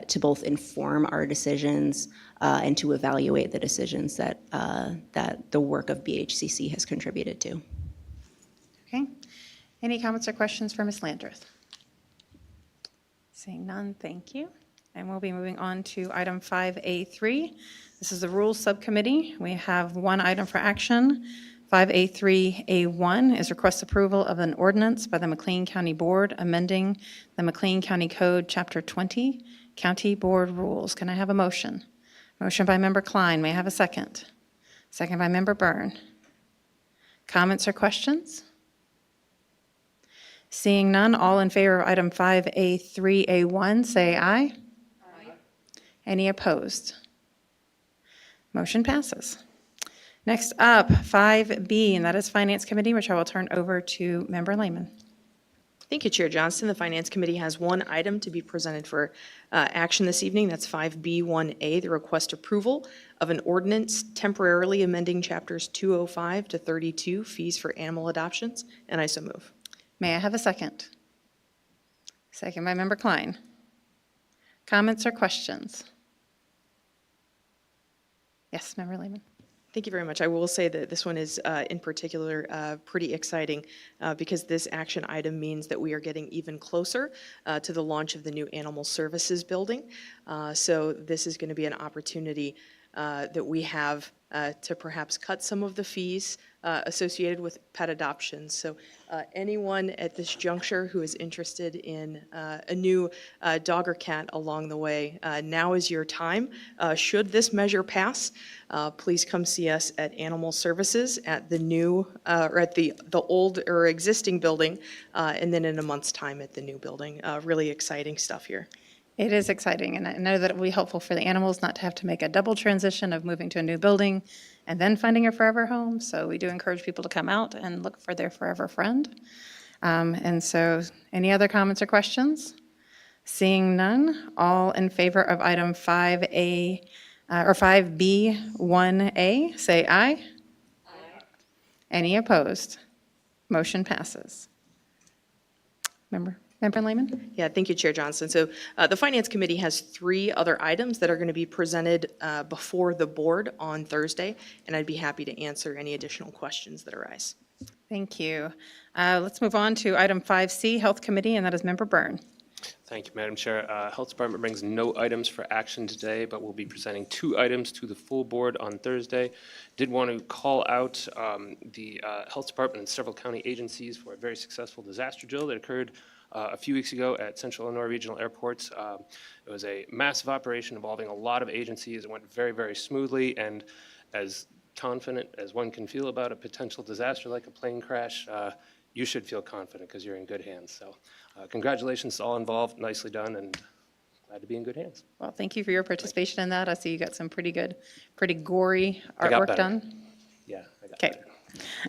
to both inform our decisions and to evaluate the decisions that the work of BHCC has contributed to. Okay. Any comments or questions for Ms. Landreth? Seeing none, thank you. And we'll be moving on to item 5A3. This is the Rules Subcommittee. We have one item for action. 5A3A1 is request approval of an ordinance by the McLean County Board amending the McLean County Code, Chapter 20, County Board Rules. Can I have a motion? Motion by Member Klein. May I have a second? Second by Member Byrne. Comments or questions? Seeing none, all in favor of item 5A3A1, say aye. Aye. Any opposed? Motion passes. Next up, 5B, and that is Finance Committee, which I will turn over to Member Lehman. Thank you, Chair Johnston. The Finance Committee has one item to be presented for action this evening. That's 5B1A, the request approval of an ordinance temporarily amending Chapters 205 to 32, fees for animal adoptions, and I so move. May I have a second? Second by Member Klein. Comments or questions? Yes, Member Lehman. Thank you very much. I will say that this one is in particular pretty exciting because this action item means that we are getting even closer to the launch of the new Animal Services building. So this is going to be an opportunity that we have to perhaps cut some of the fees associated with pet adoptions. So anyone at this juncture who is interested in a new dog or cat along the way, now is your time. Should this measure pass, please come see us at Animal Services at the new, or at the old or existing building, and then in a month's time at the new building. Really exciting stuff here. It is exciting, and I know that it will be helpful for the animals not to have to make a double transition of moving to a new building and then finding a forever home. So we do encourage people to come out and look for their forever friend. And so, any other comments or questions? Seeing none, all in favor of item 5A, or 5B1A, say aye. Aye. Any opposed? Motion passes. Member Lehman? Yeah, thank you, Chair Johnson. So the Finance Committee has 3 other items that are going to be presented before the board on Thursday, and I'd be happy to answer any additional questions that arise. Thank you. Let's move on to item 5C, Health Committee, and that is Member Byrne. Thank you, Madam Chair. Health Department brings no items for action today, but we'll be presenting 2 items to the full board on Thursday. Did want to call out the Health Department and several county agencies for a very successful disaster drill that occurred a few weeks ago at Central Illinois Regional Airports. It was a massive operation involving a lot of agencies. It went very, very smoothly, and as confident as one can feel about a potential disaster like a plane crash, you should feel confident because you're in good hands. So congratulations to all involved. Nicely done, and glad to be in good hands. Well, thank you for your participation in that. I see you got some pretty good, pretty gory I got artwork better. done. Yeah, I got Okay. better.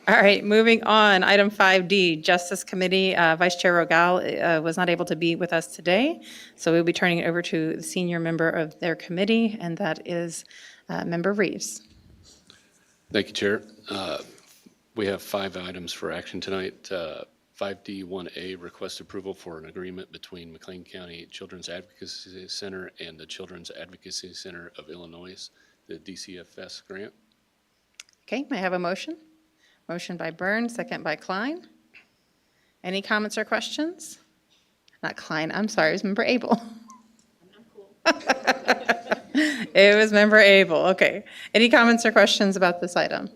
All right, moving on. Item 5D, Justice Committee. Vice Chair Rogal was not able to be with us today, so we'll be turning it over to the senior member of their committee, and that is Member Reeves. Thank you, Chair. We have 5 items for action tonight. 5D1A, request approval for an agreement between McLean County Children's Advocacy Center and the Children's Advocacy Center of Illinois, the DCFS grant. Okay, may I have a motion? Motion by Byrne, second by Klein. Any comments or questions? Not Klein, I'm sorry, it was Member Abel. It was Member Abel, okay. Any comments or questions about this item?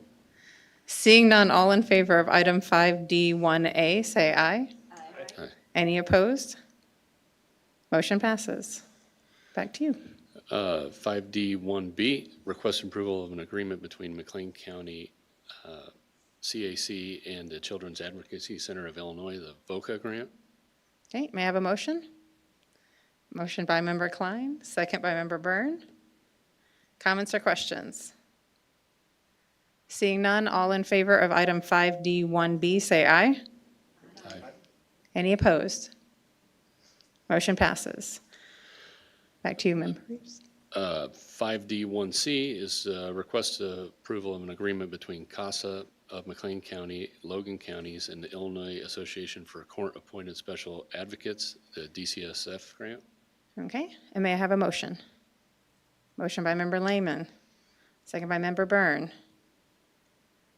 Seeing none, all in favor of item 5D1A, say aye. Aye. Any opposed? Motion passes. Back to you. 5D1B, request approval of an agreement between McLean County CAC and the Children's Advocacy Center of Illinois, the VOCA grant. Okay, may I have a motion? Motion by Member Klein, second by Member Byrne. Comments or questions? Seeing none, all in favor of item 5D1B, say aye. Aye. Any opposed? Motion passes. Back to you, Member Reeves. 5D1C is request approval of an agreement between CASA of McLean County, Logan Counties, and the Illinois Association for Court-Appointed Special Advocates, the DCSF grant. Okay, and may I have a motion? Motion by Member Lehman, second by Member Byrne.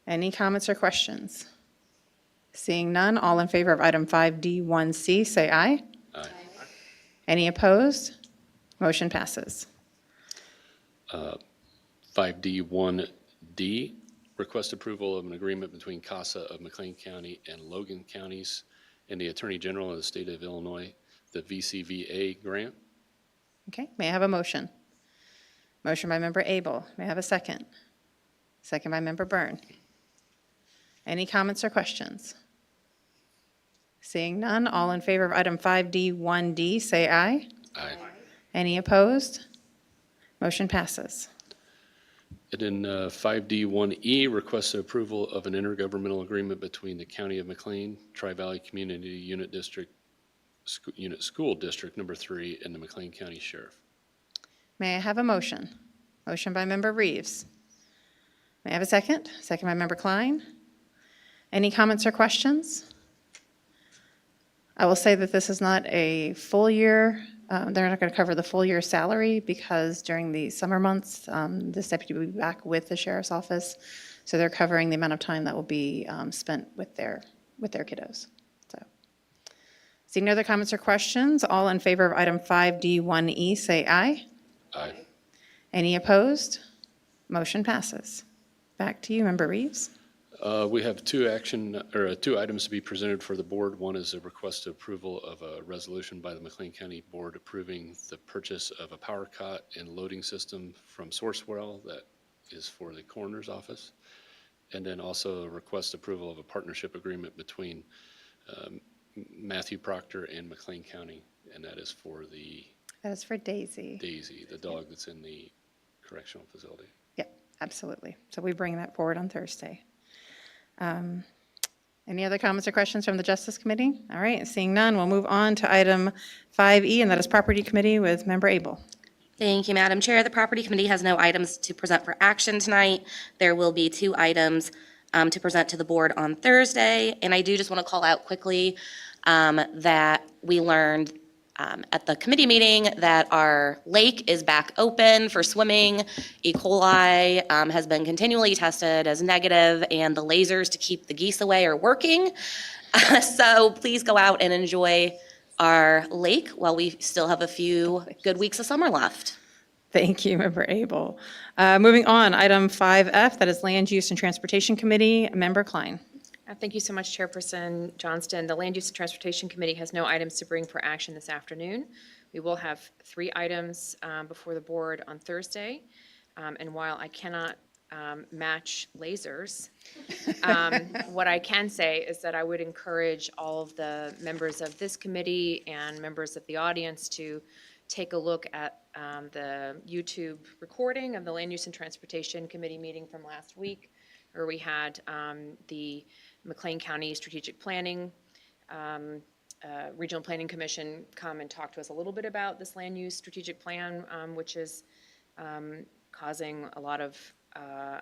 Any comments or questions? Seeing none, all in favor of item 5D1C, say aye. Aye. Any opposed? Motion passes. 5D1D, request approval of an agreement between CASA of McLean County and Logan Counties and the Attorney General of the State of Illinois, the VCVA grant. Okay, may I have a motion? Motion by Member Abel. May I have a second? Second by Member Byrne. Any comments or questions? Seeing none, all in favor of item 5D1D, say aye. Aye. Any opposed? Motion passes. And then 5D1E, request approval of an intergovernmental agreement between the County of McLean, Tri-Valley Community Unit District, School District Number 3, and the McLean County Sheriff. May I have a motion? Motion by Member Reeves. May I have a second? Second by Member Klein. Any comments or questions? I will say that this is not a full year. They're not going to cover the full year salary because during the summer months, this deputy will be back with the sheriff's office. So they're covering the amount of time that will be spent with their kiddos. So, seeing no other comments or questions, all in favor of item 5D1E, say aye. Aye. Any opposed? Motion passes. Back to you, Member Reeves. We have two items to be presented for the board. One is a request approval of a resolution by the McLean County Board approving the purchase of a power cot and loading system from Sourcewell that is for the coroner's office. And then also a request approval of a partnership agreement between Matthew Proctor and McLean County, and that is for the That is for Daisy. Daisy, the dog that's in the correctional facility. Yep, absolutely. So we bring that forward on Thursday. Any other comments or questions from the Justice Committee? All right, seeing none, we'll move on to item 5E, and that is Property Committee with Member Abel. Thank you, Madam Chair. The Property Committee has no items to present for action tonight. There will be 2 items to present to the board on Thursday. And I do just want to call out quickly that we learned at the committee meeting that our lake is back open for swimming. E. coli has been continually tested as negative, and the lasers to keep the geese away are working. So please go out and enjoy our lake while we still have a few good weeks of summer left. Thank you, Member Abel. Moving on, item 5F, that is Land Use and Transportation Committee, Member Klein. Thank you so much, Chairperson Johnston. The Land Use and Transportation Committee has no items to bring for action this afternoon. We will have 3 items before the board on Thursday. And while I cannot match lasers, what I can say is that I would encourage all of the members of this committee and members of the audience to take a look at the YouTube recording of the Land Use and Transportation Committee meeting from last week, where we had the McLean County Strategic Planning, Regional Planning Commission come and talk to us a little bit about this land use strategic plan, which is causing a lot of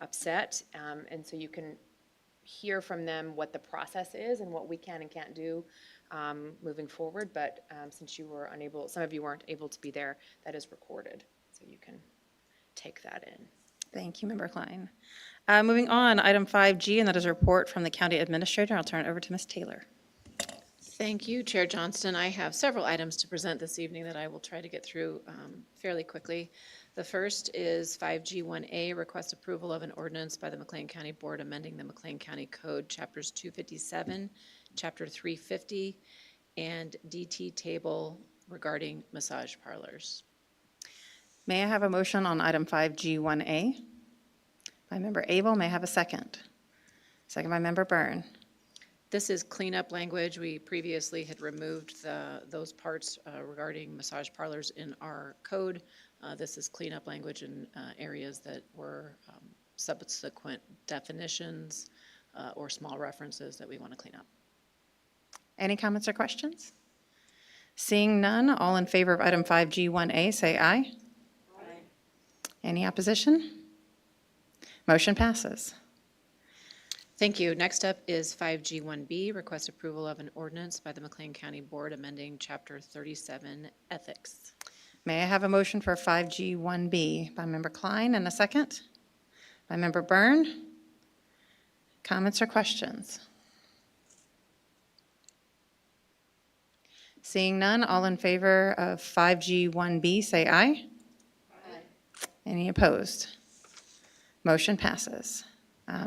upset. And so you can hear from them what the process is and what we can and can't do moving forward. But since you were unable, some of you weren't able to be there, that is recorded. So you can take that in. Thank you, Member Klein. Moving on, item 5G, and that is a report from the County Administrator. I'll turn it over to Ms. Taylor. Thank you, Chair Johnston. I have several items to present this evening that I will try to get through fairly quickly. The first is 5G1A, request approval of an ordinance by the McLean County Board amending the McLean County Code, Chapters 257, Chapter 350, and DT table regarding massage parlors. May I have a motion on item 5G1A? By Member Abel, may I have a second? Second by Member Byrne. This is cleanup language. We previously had removed those parts regarding massage parlors in our code. This is cleanup language in areas that were subsequent definitions or small references that we want to clean up. Any comments or questions? Seeing none, all in favor of item 5G1A, say aye. Aye. Any opposition? Motion passes. Thank you. Next up is 5G1B, request approval of an ordinance by the McLean County Board amending Chapter 37, Ethics. May I have a motion for 5G1B by Member Klein and a second? By Member Byrne. Comments or questions? Seeing none, all in favor of 5G1B, say aye. Aye. Any opposed? Motion passes.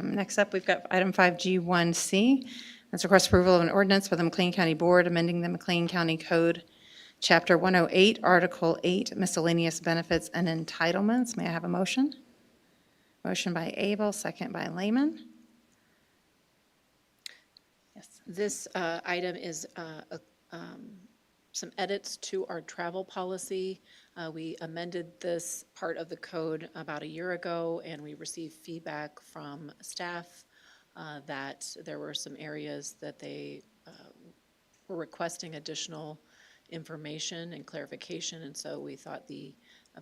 Next up, we've got item 5G1C. That's request approval of an ordinance by the McLean County Board amending the McLean County Code, Chapter 108, Article 8, Miscellaneous Benefits and Entitlements. May I have a motion? Motion by Abel, second by Lehman. Yes. This item is some edits to our travel policy. We amended this part of the code about a year ago, and we received feedback from staff that there were some areas that they were requesting additional information and clarification, and so we thought the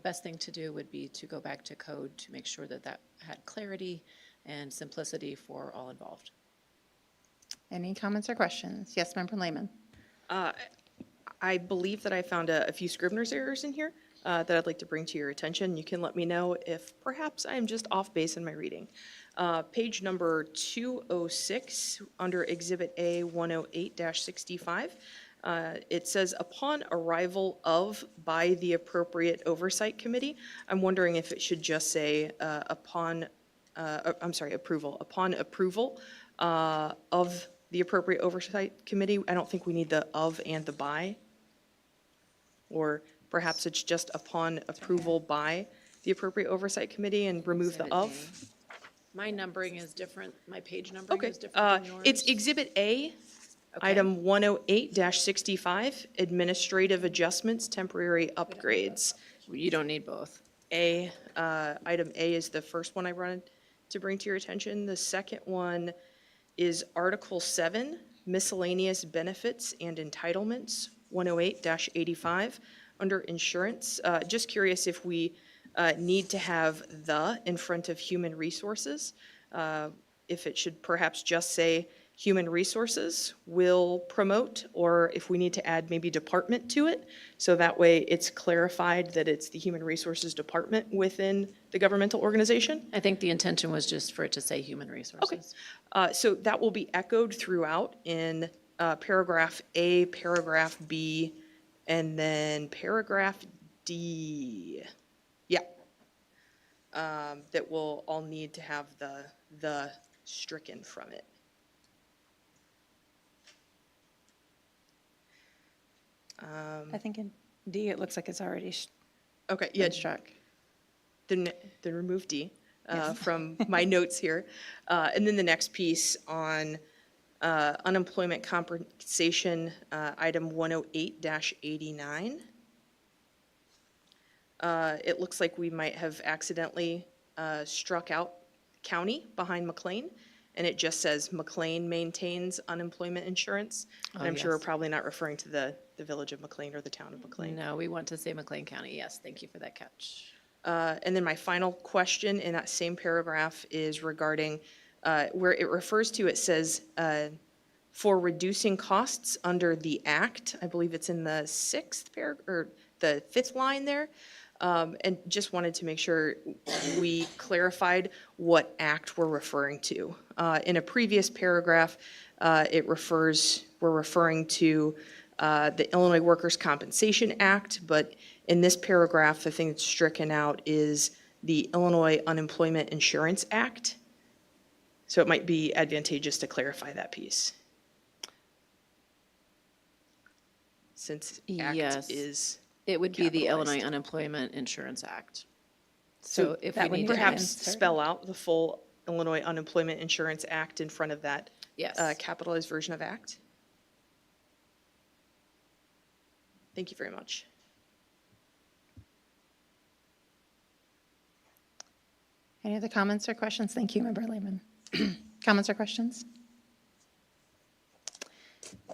best thing to do would be to go back to code to make sure that that had clarity and simplicity for all involved. Any comments or questions? Yes, Member Lehman. I believe that I found a few Scrivener's errors in here that I'd like to bring to your attention. You can let me know if perhaps I'm just off base in my reading. Page number 206, under Exhibit A 108-65, it says, upon arrival of by the appropriate oversight committee. I'm wondering if it should just say upon upon approval of the appropriate oversight committee. I don't think we need the of and the by. Or perhaps it's just upon approval by the appropriate oversight committee and remove the of. My numbering is different, my page numbering Okay, is different than yours. it's Exhibit A, item 108-65, administrative adjustments, temporary upgrades. You don't need both. Item A is the first one I wanted to bring to your attention. The second one is Article 7, miscellaneous benefits and entitlements, 108-85, under insurance. Just curious if we need to have the in front of human resources. If it should perhaps just say human resources will promote, or if we need to add maybe department to it. So that way it's clarified that it's the human resources department within the governmental organization. I think the intention was just for it to say human resources. So that will be echoed throughout in paragraph A, paragraph B, and then paragraph D. Yeah. That will all need to have the stricken from it. I think in D, it looks like it's already Okay, yeah, been struck. then remove D from my notes here. And then the next piece on unemployment compensation, item 108-89. It looks like we might have accidentally struck out county behind McLean, and it just says McLean maintains unemployment insurance. And I'm sure we're yes. probably not referring to the village of McLean or the town of McLean. No, we want to say McLean County, yes, thank you for that catch. And then my final question in that same paragraph is regarding where it refers to, it says, for reducing costs under the act. I believe it's in the the fifth line there. And just wanted to make sure we clarified what act we're referring to. In a previous paragraph, we're referring to the Illinois Workers' Compensation Act, but in this paragraph, the thing that's stricken out is the Illinois Unemployment Insurance Act. So it might be advantageous to clarify that piece. Since act Yes. is It would be the capitalized. Illinois Unemployment Insurance Act. So if we that would need be to, Perhaps insert. spell out the full Illinois Unemployment Insurance Act in front of that yes. capitalized version of act. Thank you very much. Any other comments or questions? Thank you, Member Lehman. Comments or questions?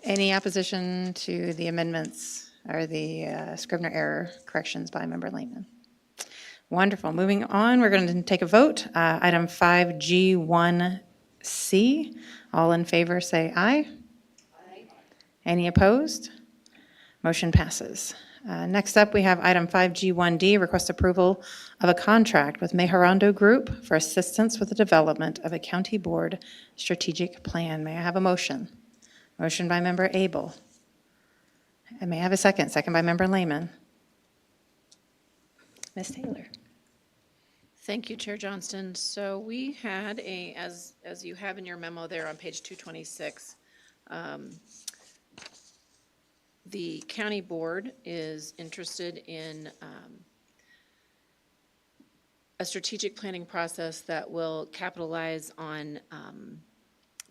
Any opposition to the amendments or the Scrivener error corrections by Member Lehman? Wonderful. Moving on, we're going to take a vote. Item 5G1C. All in favor, say aye. Aye. Any opposed? Motion passes. Next up, we have item 5G1D, request approval of a contract with Mejorando Group for assistance with the development of a county board strategic plan. May I have a motion? Motion by Member Abel. And may I have a second? Second by Member Lehman. Ms. Taylor. Thank you, Chair Johnston. So we had as you have in your memo there on page 226, the county board is interested in a strategic planning process that will capitalize on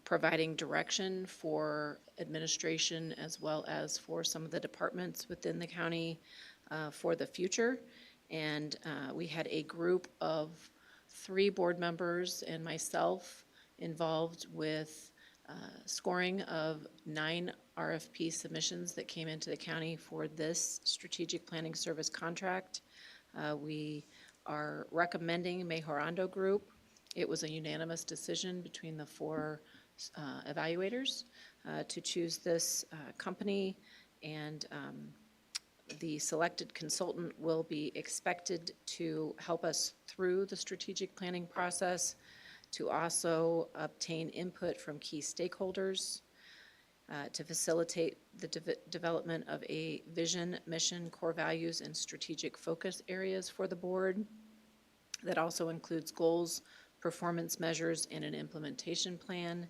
providing direction for administration as well as for some of the departments within the county for the future. And we had a group of 3 board members and myself involved with scoring of 9 RFP submissions that came into the county for this strategic planning service contract. We are recommending Mejorando Group. It was a unanimous decision between the 4 evaluators to choose this company, and the selected consultant will be expected to help us through the strategic planning process, to also obtain input from key stakeholders, to facilitate the development of a vision, mission, core values, and strategic focus areas for the board. That also includes goals, performance measures, and an implementation plan,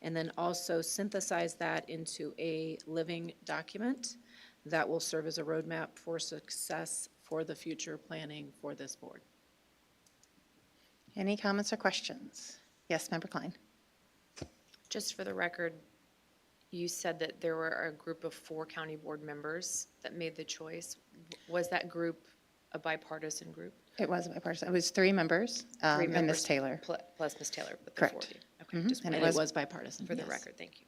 and then also synthesize that into a living document that will serve as a roadmap for success for the future planning for this board. Any comments or questions? Yes, Member Klein. Just for the record, you said that there were a group of 4 county board members that made the choice. Was that group a bipartisan group? It was bipartisan. It was 3 members, Three and members Ms. Taylor. Plus Ms. Taylor, but the Correct. 4 of you. Mhm. Okay, just And And it was bipartisan, for the yes. record, thank you.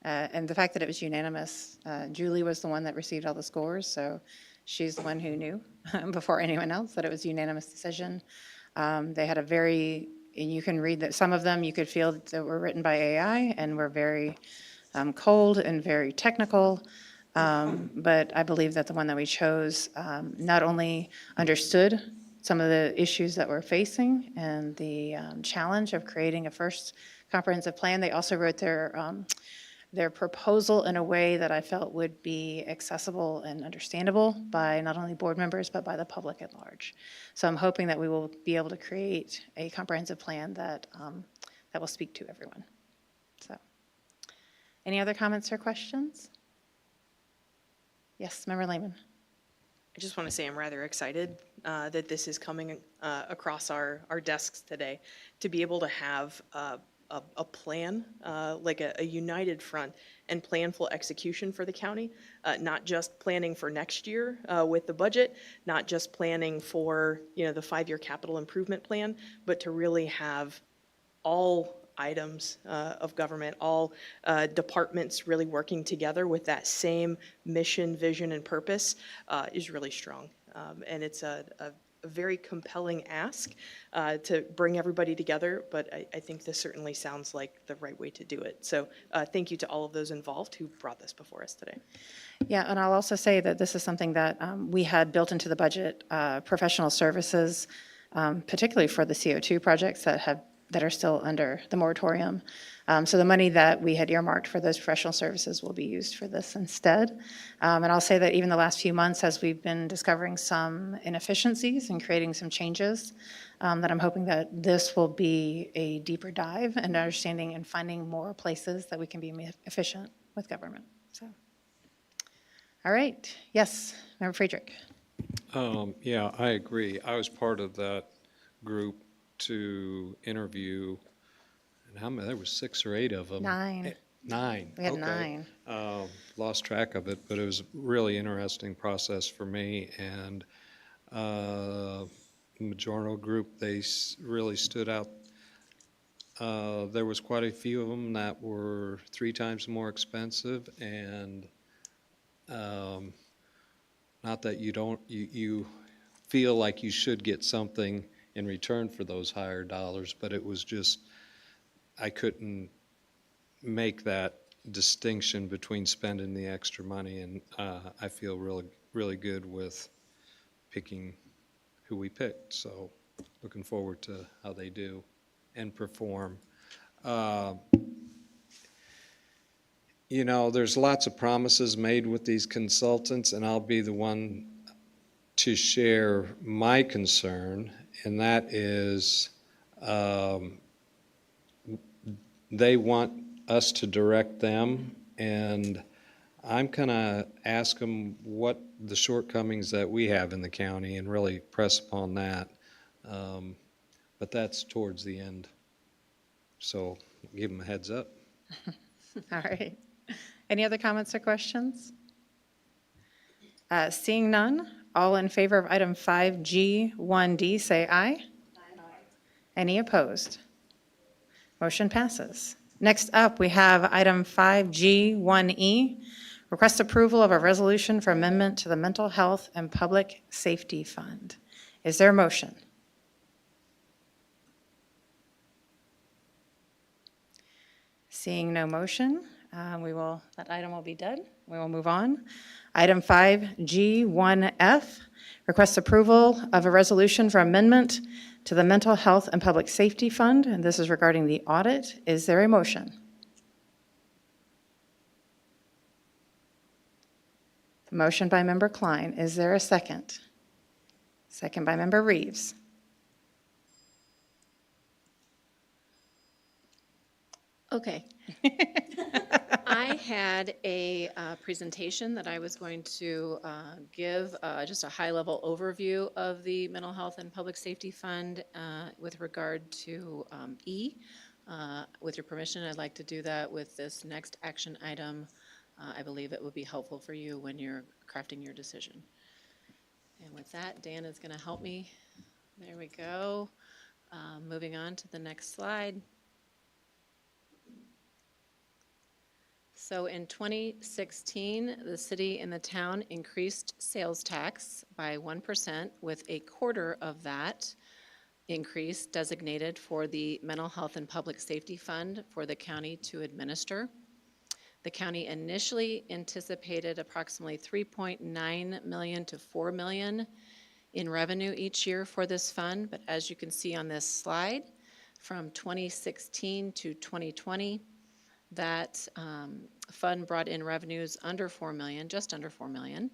And the fact that it was unanimous, Julie was the one that received all the scores, so she's the one who knew before anyone else that it was a unanimous decision. They had a very, and you can read that, some of them you could feel that were written by AI and were very cold and very technical. But I believe that the one that we chose not only understood some of the issues that we're facing and the challenge of creating a first comprehensive plan, they also wrote their proposal in a way that I felt would be accessible and understandable by not only board members, but by the public at large. So I'm hoping that we will be able to create a comprehensive plan that will speak to everyone. So, any other comments or questions? Yes, Member Lehman. I just want to say I'm rather excited that this is coming across our desks today, to be able to have a plan, like a united front and planful execution for the county, not just planning for next year with the budget, not just planning for, the 5-year capital improvement plan, but to really have all items of government, all departments really working together with that same mission, vision, and purpose is really strong. And it's a very compelling ask to bring everybody together, but I think this certainly sounds like the right way to do it. So thank you to all of those involved who brought this before us today. Yeah, and I'll also say that this is something that we had built into the budget, professional services, particularly for the CO2 projects that are still under the moratorium. So the money that we had earmarked for those professional services will be used for this instead. And I'll say that even the last few months, as we've been discovering some inefficiencies and creating some changes, that I'm hoping that this will be a deeper dive and understanding and finding more places that we can be efficient with government. So, all right, yes, Member Friedrich. Yeah, I agree. I was part of that group to interview, and how many, there was 6 or 8 of them. 9. 9. We had okay. 9. Lost track of it, but it was a really interesting process for me, and the majority group, they really stood out. There was quite a few of them that were 3 times more expensive, and not that you feel like you should get something in return for those higher dollars, but it was just, I couldn't make that distinction between spending the extra money, and I feel really, really good with picking who we picked, so looking forward to how they do and perform. There's lots of promises made with these consultants, and I'll be the one to share my concern, and that is they want us to direct them, and I'm going to ask them what the shortcomings that we have in the county and really press upon that. But that's towards the end. So give them a heads up. All right. Any other comments or questions? Seeing none, all in favor of item 5G1D, say aye. Aye. Any opposed? Motion passes. Next up, we have item 5G1E, request approval of a resolution for amendment to the Mental Health and Public Safety Fund. Is there a motion? Seeing no motion, that item will be dead. We will move on. Item 5G1F, request approval of a resolution for amendment to the Mental Health and Public Safety Fund, and this is regarding the audit. Is there a motion? Motion by Member Klein. Is there a second? Second by Member Reeves. Okay. I had a presentation that I was going to give, just a high-level overview of the Mental Health and Public Safety Fund with regard to E. With your permission, I'd like to do that with this next action item. I believe it would be helpful for you when you're crafting your decision. And with that, Dan is going to help me. There we go. Moving on to the next slide. So in 2016, the city and the town increased sales tax by 1%, with a quarter of that increase designated for the Mental Health and Public Safety Fund for the county to administer. The county initially anticipated approximately $3.9 million to $4 million in revenue each year for this fund, but as you can see on this slide, from 2016 to 2020, that fund brought in revenues under $4 million, just under $4 million.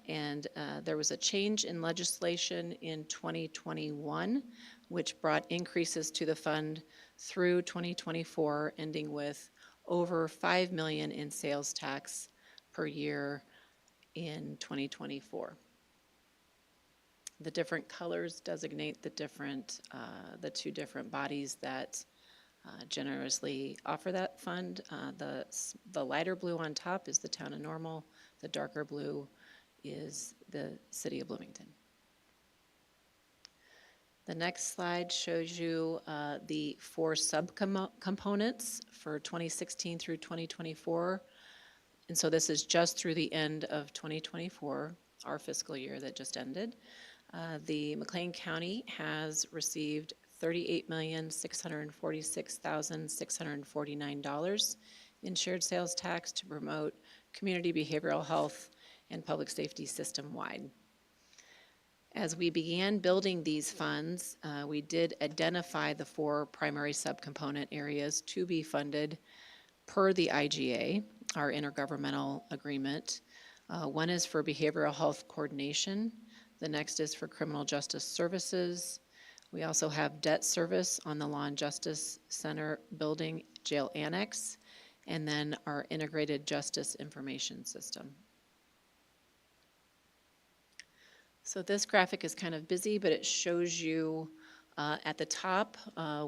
And there was a change in legislation in 2021, which brought increases to the fund through 2024, ending with over $5 million in sales tax per year in 2024. The different colors designate the two different bodies that generously offer that fund. The lighter blue on top is the town of Normal. The darker blue is the city of Bloomington. The next slide shows you the 4 subcomponents for 2016 through 2024. And so this is just through the end of 2024, our fiscal year that just ended. The McLean County has received $38,646,649 in shared sales tax to promote community behavioral health and public safety system-wide. As we began building these funds, we did identify the 4 primary subcomponent areas to be funded per the IGA, our intergovernmental agreement. One is for behavioral health coordination. The next is for criminal justice services. We also have debt service on the Law and Justice Center building jail annex, and then our integrated justice information system. So this graphic is kind of busy, but it shows you at the top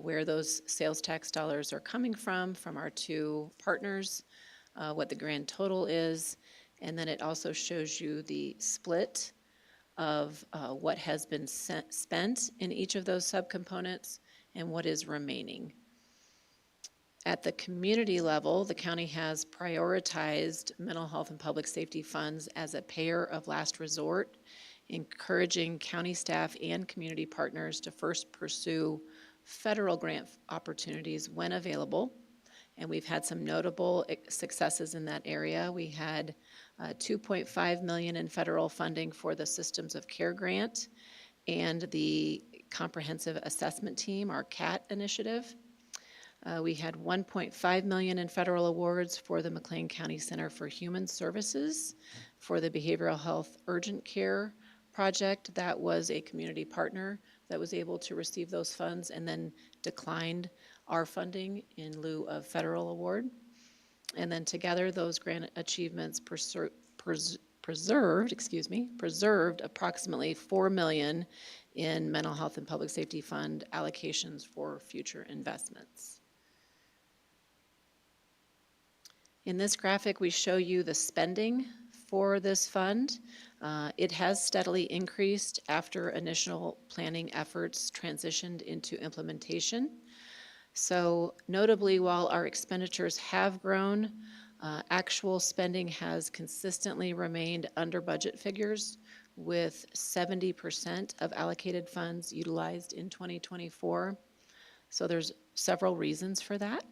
where those sales tax dollars are coming from our 2 partners, what the grand total is, and then it also shows you the split of what has been spent in each of those subcomponents and what is remaining. At the community level, the county has prioritized mental health and public safety funds as a payer of last resort, encouraging county staff and community partners to first pursue federal grant opportunities when available. And we've had some notable successes in that area. We had $2.5 million in federal funding for the Systems of Care grant and the Comprehensive Assessment Team, our CAT initiative. We had $1.5 million in federal awards for the McLean County Center for Human Services for the Behavioral Health Urgent Care project. That was a community partner that was able to receive those funds and then declined our funding in lieu of federal award. And then together, those grant achievements preserved approximately $4 million in mental health and public safety fund allocations for future investments. In this graphic, we show you the spending for this fund. It has steadily increased after initial planning efforts transitioned into implementation. So notably, while our expenditures have grown, actual spending has consistently remained under budget figures, with 70% of allocated funds utilized in 2024. So there's several reasons for that.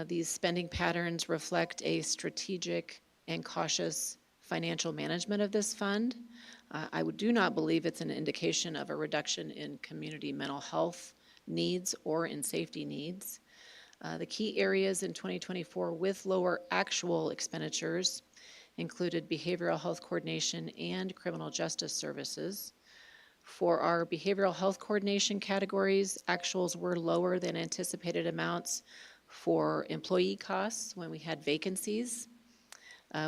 These spending patterns reflect a strategic and cautious financial management of this fund. I do not believe it's an indication of a reduction in community mental health needs or in safety needs. The key areas in 2024 with lower actual expenditures included behavioral health coordination and criminal justice services. For our behavioral health coordination categories, actuals were lower than anticipated amounts for employee costs when we had vacancies.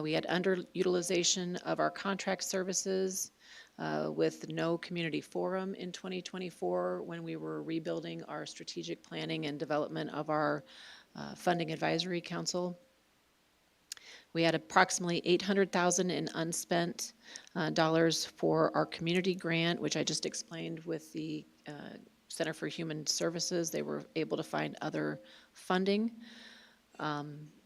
We had underutilization of our contract services with no community forum in 2024 when we were rebuilding our strategic planning and development of our funding advisory council. We had approximately $800,000 in unspent dollars for our community grant, which I just explained with the Center for Human Services. They were able to find other funding.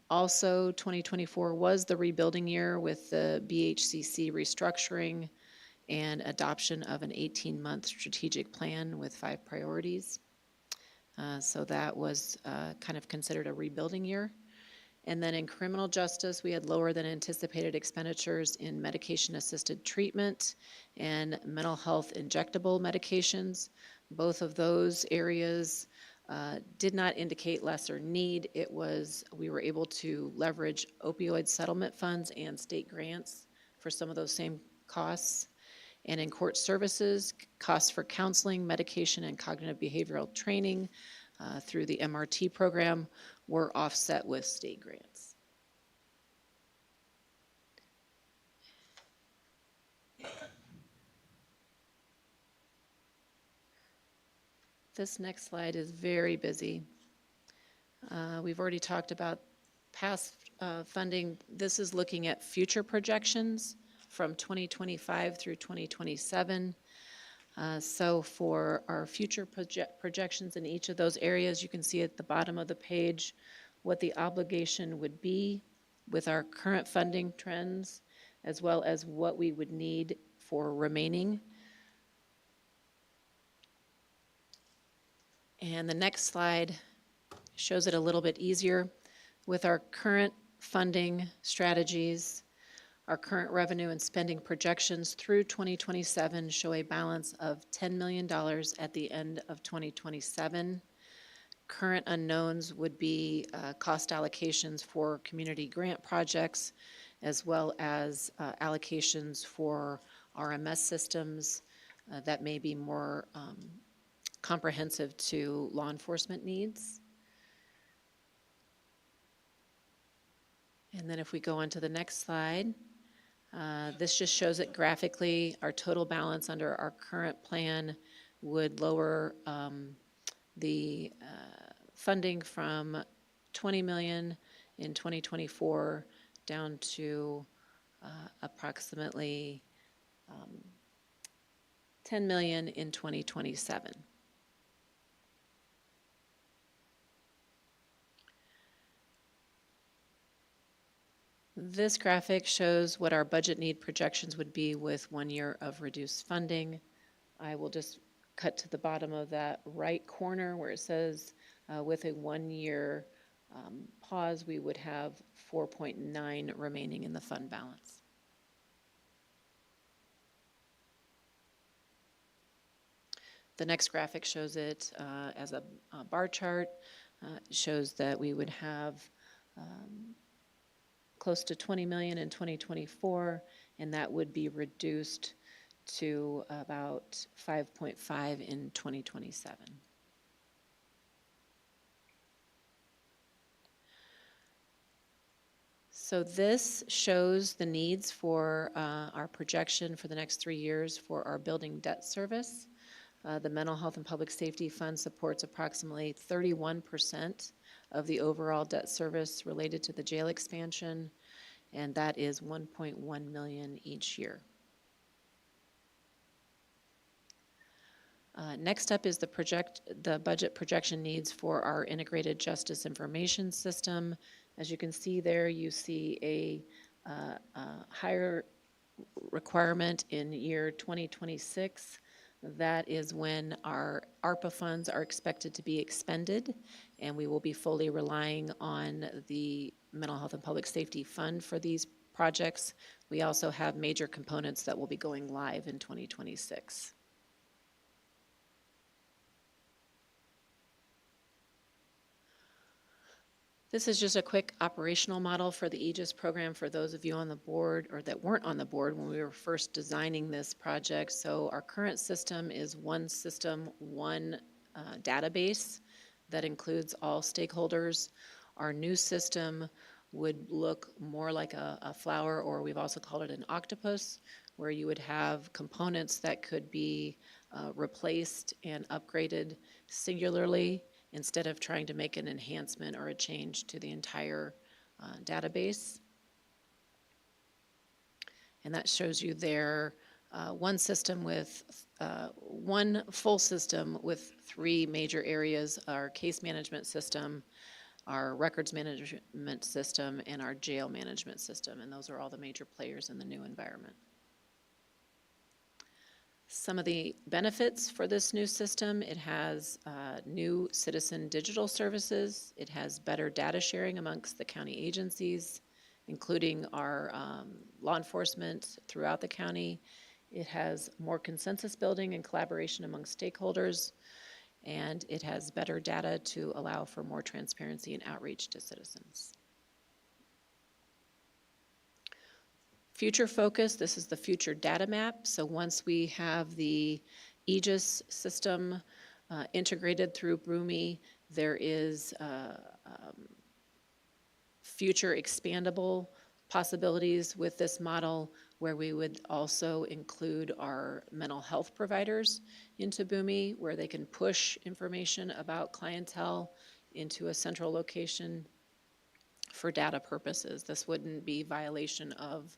Also, 2024 was the rebuilding year with the BHCC restructuring and adoption of an 18-month strategic plan with 5 priorities. So that was kind of considered a rebuilding year. And then in criminal justice, we had lower than anticipated expenditures in medication-assisted treatment and mental health injectable medications. Both of those areas did not indicate lesser need. It was, we were able to leverage opioid settlement funds and state grants for some of those same costs. And in court services, costs for counseling, medication, and cognitive behavioral training through the MRT program were offset with state grants. This next slide is very busy. We've already talked about past funding. This is looking at future projections from 2025 through 2027. So for our future projections in each of those areas, you can see at the bottom of the page what the obligation would be with our current funding trends, as well as what we would need for remaining. And the next slide shows it a little bit easier. With our current funding strategies, our current revenue and spending projections through 2027 show a balance of $10 million at the end of 2027. Current unknowns would be cost allocations for community grant projects, as well as allocations for RMS systems that may be more comprehensive to law enforcement needs. And then if we go on to the next slide, this just shows it graphically. Our total balance under our current plan would lower the funding from $20 million in 2024 down to approximately $10 million in 2027. This graphic shows what our budget need projections would be with 1 year of reduced funding. I will just cut to the bottom of that right corner where it says with a 1 year pause, we would have 4.9 remaining in the fund balance. The next graphic shows it as a bar chart. It shows that we would have close to 20 million in 2024, and that would be reduced to about 5.5 in 2027. So this shows the needs for our projection for the next 3 years for our building debt service. The Mental Health and Public Safety Fund supports approximately 31% of the overall debt service related to the jail expansion, and that is 1.1 million each year. Next up is the budget projection needs for our integrated justice information system. As you can see there, you see a higher requirement in year 2026. That is when our ARPA funds are expected to be expended, and we will be fully relying on the Mental Health and Public Safety Fund for these projects. We also have major components that will be going live in 2026. This is just a quick operational model for the Aegis program for those of you on the board or that weren't on the board when we were first designing this project. So our current system is one system, one database that includes all stakeholders. Our new system would look more like a flower, or we've also called it an octopus, where you would have components that could be replaced and upgraded singularly instead of trying to make an enhancement or a change to the entire database. And that shows you there one system with one full system with three major areas: our case management system, our records management system, and our jail management system. And those are all the major players in the new environment. Some of the benefits for this new system: it has new citizen digital services. It has better data sharing amongst the county agencies, including our law enforcement throughout the county. It has more consensus building and collaboration among stakeholders, and it has better data to allow for more transparency and outreach to citizens. Future focus, this is the future data map. So once we have the Aegis system integrated through Boomi, there is future expandable possibilities with this model, where we would also include our mental health providers into Boomi, where they can push information about clientele into a central location for data purposes. This wouldn't be violation of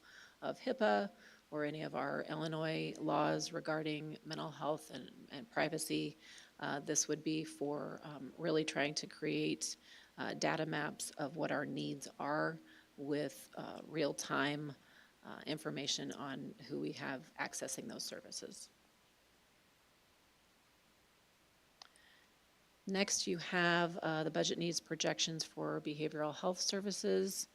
HIPAA or any of our Illinois laws regarding mental health and privacy. This would be for really trying to create data maps of what our needs are with real-time information on who we have accessing those services. Next, you have the budget needs projections for behavioral health services.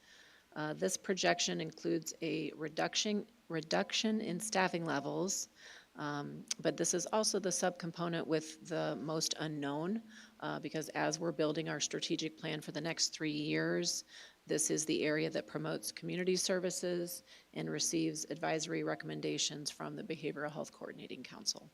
This projection includes a reduction in staffing levels, but this is also the subcomponent with the most unknown, because as we're building our strategic plan for the next 3 years, this is the area that promotes community services and receives advisory recommendations from the Behavioral Health Coordinating Council.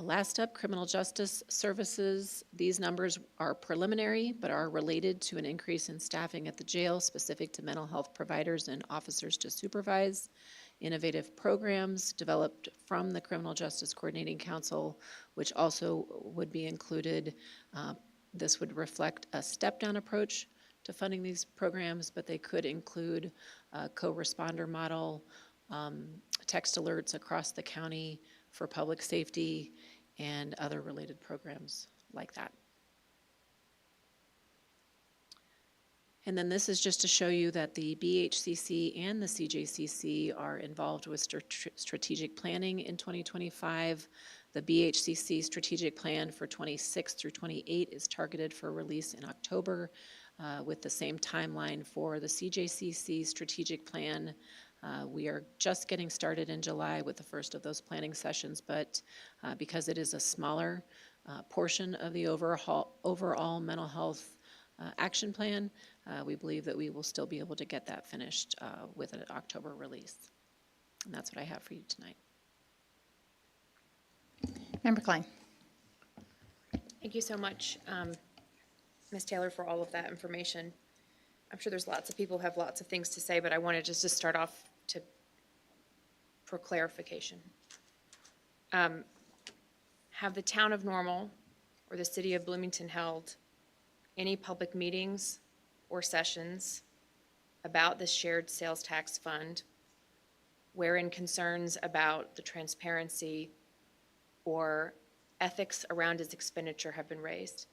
Last up, criminal justice services. These numbers are preliminary, but are related to an increase in staffing at the jail specific to mental health providers and officers to supervise. Innovative programs developed from the Criminal Justice Coordinating Council, which also would be included. This would reflect a step-down approach to funding these programs, but they could include a co-responder model, text alerts across the county for public safety, and other related programs like that. And then this is just to show you that the BHCC and the CJCC are involved with strategic planning in 2025. The BHCC strategic plan for 26 through 28 is targeted for release in October, with the same timeline for the CJCC strategic plan. We are just getting started in July with the first of those planning sessions, but because it is a smaller portion of the overall mental health action plan, we believe that we will still be able to get that finished with an October release. And that's what I have for you tonight. Member Klein. Thank you so much, Ms. Taylor, for all of that information. I'm sure there's lots of people who have lots of things to say, but I wanted just to start off for clarification. Have the town of Normal or the city of Bloomington held any public meetings or sessions about the shared sales tax fund wherein concerns about the transparency or ethics around its expenditure have been raised?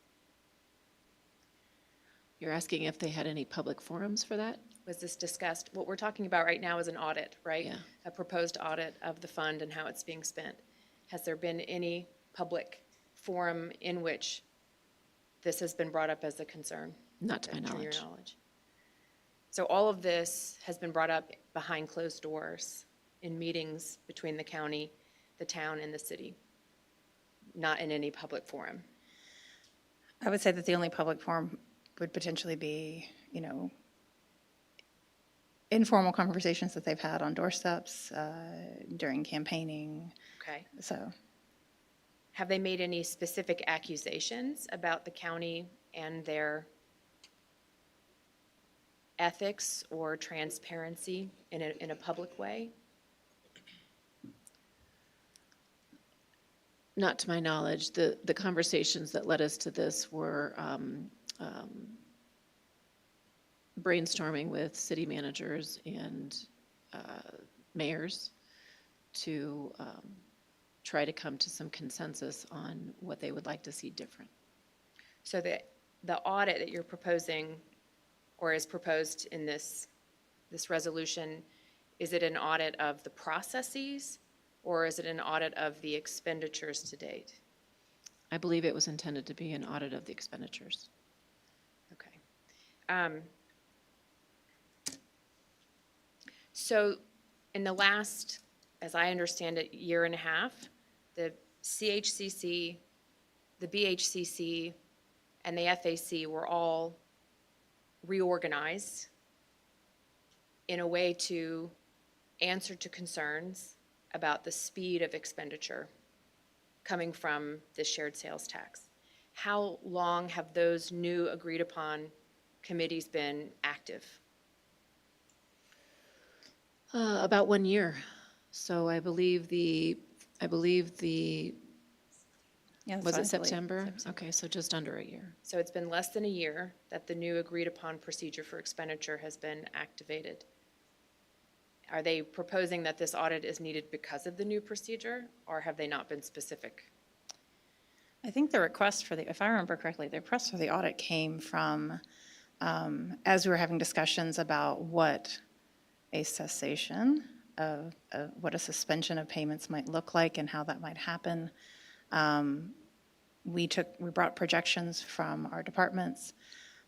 You're asking if they had any public forums for that? Was this discussed? What we're talking about right now is an audit, right? Yeah. A proposed audit of the fund and how it's being spent. Has there been any public forum in which this has been brought up as a concern? Not to my your knowledge. So all of this has been brought up behind closed doors in meetings between the county, the town, and the city, not in any public forum. I would say that the only public forum would potentially be, informal conversations that they've had on doorsteps during campaigning, Okay. so. Have they made any specific accusations about the county and their ethics or transparency in a public way? Not to my knowledge. The conversations that led us to this were brainstorming with city managers and mayors to try to come to some consensus on what they would like to see different. So the audit that you're proposing, or is proposed in this resolution, is it an audit of the processes, or is it an audit of the expenditures to date? I believe it was intended to be an audit of the expenditures. Okay. So in the last, as I understand it, year and a half, the CHCC, the BHCC, and the FAC were all reorganized in a way to answer to concerns about the speed of expenditure coming from the shared sales tax. How long have those new agreed upon committees been active? About 1 year. So I believe the, Yeah, was that's it what I believe. September? Okay, so just under a year. So it's been less than a year that the new agreed upon procedure for expenditure has been activated. Are they proposing that this audit is needed because of the new procedure, or have they not been specific? I think the request for if I remember correctly, the request for the audit came from, as we were having discussions about what a cessation of what a suspension of payments might look like and how that might happen. We brought projections from our departments,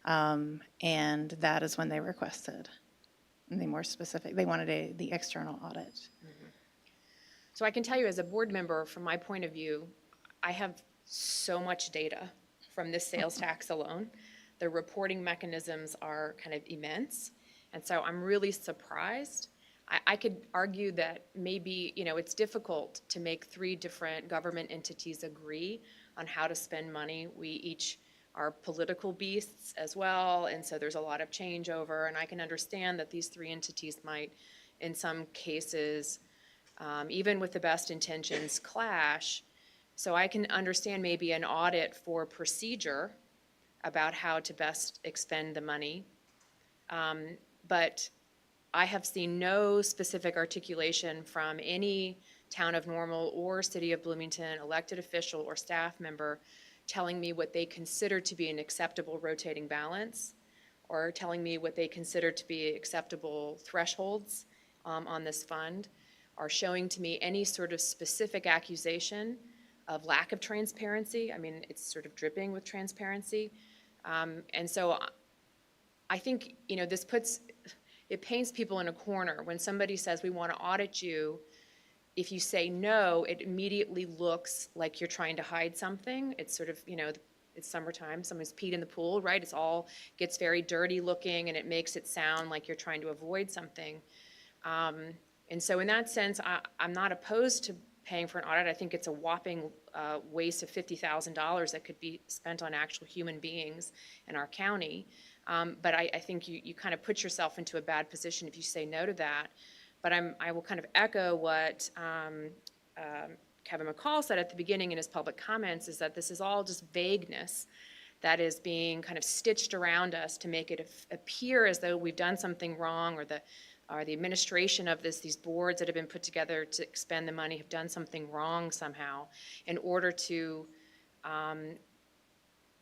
and that is when they requested the more specific, they wanted the external audit. So I can tell you as a board member, from my point of view, I have so much data from this sales tax alone. The reporting mechanisms are kind of immense. And so I'm really surprised. I could argue that maybe, it's difficult to make 3 different government entities agree on how to spend money. We each are political beasts as well, and so there's a lot of changeover, and I can understand that these 3 entities might, in some cases, even with the best intentions, clash. So I can understand maybe an audit for procedure about how to best expend the money. But I have seen no specific articulation from any Town of Normal or City of Bloomington elected official or staff member telling me what they consider to be an acceptable rotating balance, or telling me what they consider to be acceptable thresholds on this fund, or showing to me any sort of specific accusation of lack of transparency. I mean, it's sort of dripping with transparency. And so I think, this it paints people in a corner. When somebody says, we want to audit you, if you say no, it immediately looks like you're trying to hide something. It's sort of, it's summertime, someone's peed in the pool, right? It's all gets very dirty looking, and it makes it sound like you're trying to avoid something. And so in that sense, I'm not opposed to paying for an audit. I think it's a whopping waste of $50,000 that could be spent on actual human beings in our county. But I think you kind of put yourself into a bad position if you say no to that. But I will kind of echo what Kevin McCall said at the beginning in his public comments, is that this is all just vagueness that is being kind of stitched around us to make it appear as though we've done something wrong, or the administration of these boards that have been put together to expend the money have done something wrong somehow in order to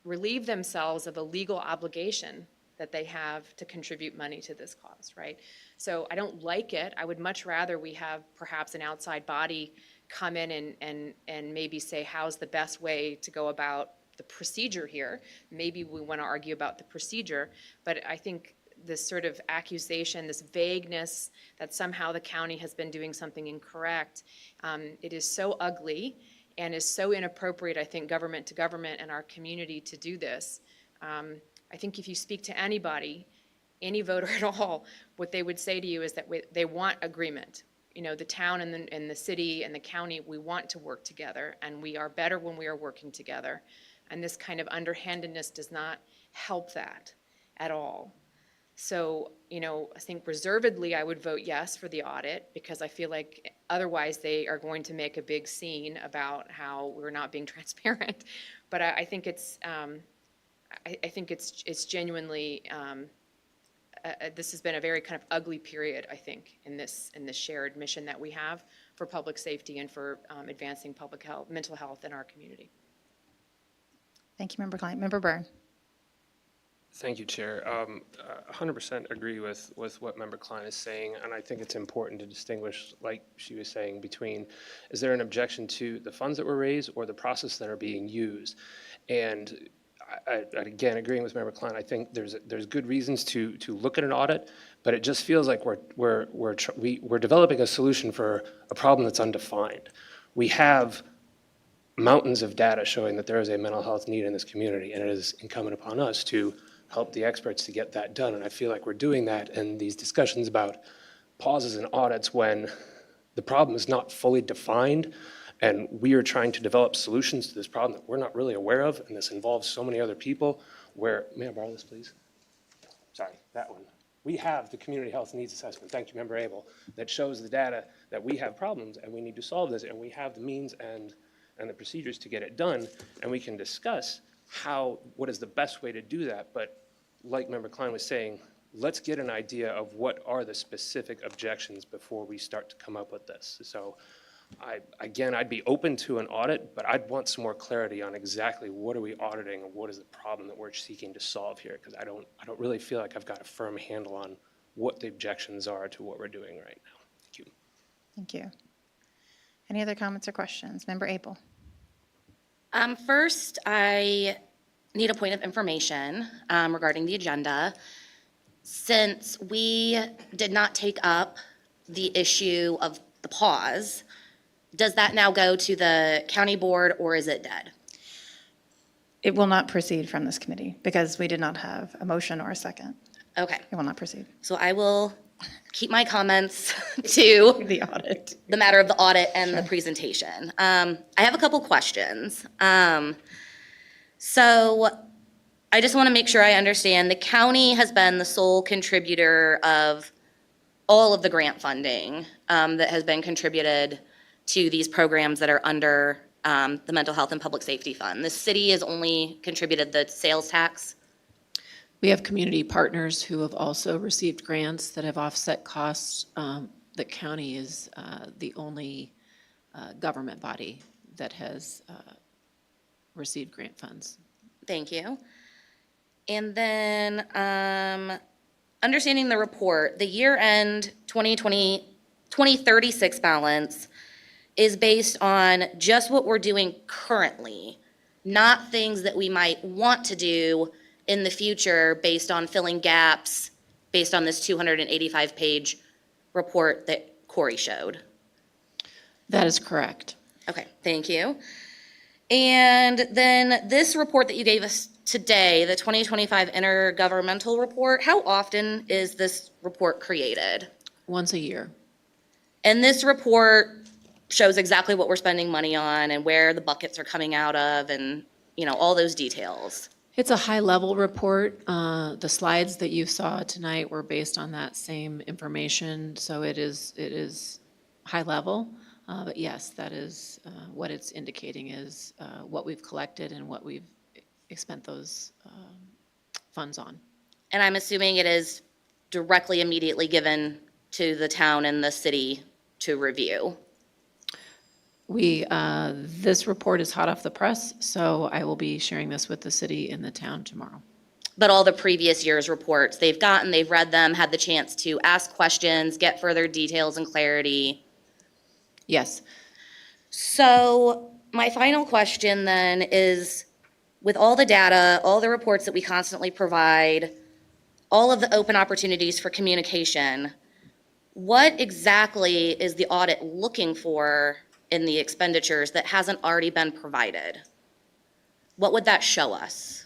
relieve themselves of a legal obligation that they have to contribute money to this cause, right? So I don't like it. I would much rather we have perhaps an outside body come in and maybe say, how's the best way to go about the procedure here? Maybe we want to argue about the procedure, but I think this sort of accusation, this vagueness that somehow the county has been doing something incorrect, it is so ugly, and is so inappropriate, I think, government to government and our community to do this. I think if you speak to anybody, any voter at all, what they would say to you is that they want agreement. You know, the town and the city and the county, we want to work together, and we are better when we are working together. And this kind of underhandedness does not help that at all. So, you know, I think reservedly I would vote yes for the audit, because I feel like otherwise they are going to make a big scene about how we're not being transparent. But I think it's, I think it's genuinely, this has been a very kind of ugly period, I think, in this shared mission that we have for public safety and for advancing public health, mental health in our community. Thank you, Member Klein. Member Byrne. Thank you, Chair. 100% agree with what Member Klein is saying, and I think it's important to distinguish, like she was saying, between is there an objection to the funds that were raised or the process that are being used? And again, agreeing with Member Klein, I think there's good reasons to look at an audit, but it just feels like we're developing a solution for a problem that's undefined. We have mountains of data showing that there is a mental health need in this community, and it is incumbent upon us to help the experts to get that done. And I feel like we're doing that in these discussions about pauses and audits when the problem is not fully defined, and we are trying to develop solutions to this problem that we're not really aware of, and this involves so many other people where, may I borrow this, please? Sorry, that one. We have the Community Health Needs Assessment, thank you, Member Abel, that shows the data that we have problems and we need to solve this, and we have the means and the procedures to get it done, and we can discuss what is the best way to do that. But like Member Klein was saying, let's get an idea of what are the specific objections before we start to come up with this. So I'd be open to an audit, but I'd want some more clarity on exactly what are we auditing and what is the problem that we're seeking to solve here, because I don't really feel like I've got a firm handle on what the objections are to what we're doing right now. Thank you. Thank you. Any other comments or questions? Member Abel. First, I need a point of information regarding the agenda. Since we did not take up the issue of the pause, does that now go to the county board, or is it dead? It will not proceed from this committee because we did not have a motion or a second. Okay, It will not proceed. so I will keep my comments to The audit. the matter of the audit and the presentation. I have a couple questions. So I just want to make sure I understand. The county has been the sole contributor of all of the grant funding that has been contributed to these programs that are under the Mental Health and Public Safety Fund. The city has only contributed the sales tax. We have community partners who have also received grants that have offset costs. The county is the only government body that has received grant funds. Thank you. And then, understanding the report, the year-end 2036 balance is based on just what we're doing currently, not things that we might want to do in the future based on filling gaps, based on this 285-page report that Corey showed. That is correct. Okay, thank you. And then this report that you gave us today, the 2025 Intergovernmental Report, how often is this report created? Once a year. And this report shows exactly what we're spending money on and where the buckets are coming out of and, you know, all those details. It's a high-level report. The slides that you saw tonight were based on that same information, so it is high level. But yes, that is what it's indicating is what we've collected and what we've spent those funds on. And I'm assuming it is directly, immediately given to the town and the city to review. This report is hot off the press, so I will be sharing this with the city and the town tomorrow. But all the previous year's reports, they've read them, had the chance to ask questions, get further details and clarity. Yes. So my final question then is, with all the data, all the reports that we constantly provide, all of the open opportunities for communication, what exactly is the audit looking for in the expenditures that hasn't already been provided? What would that show us?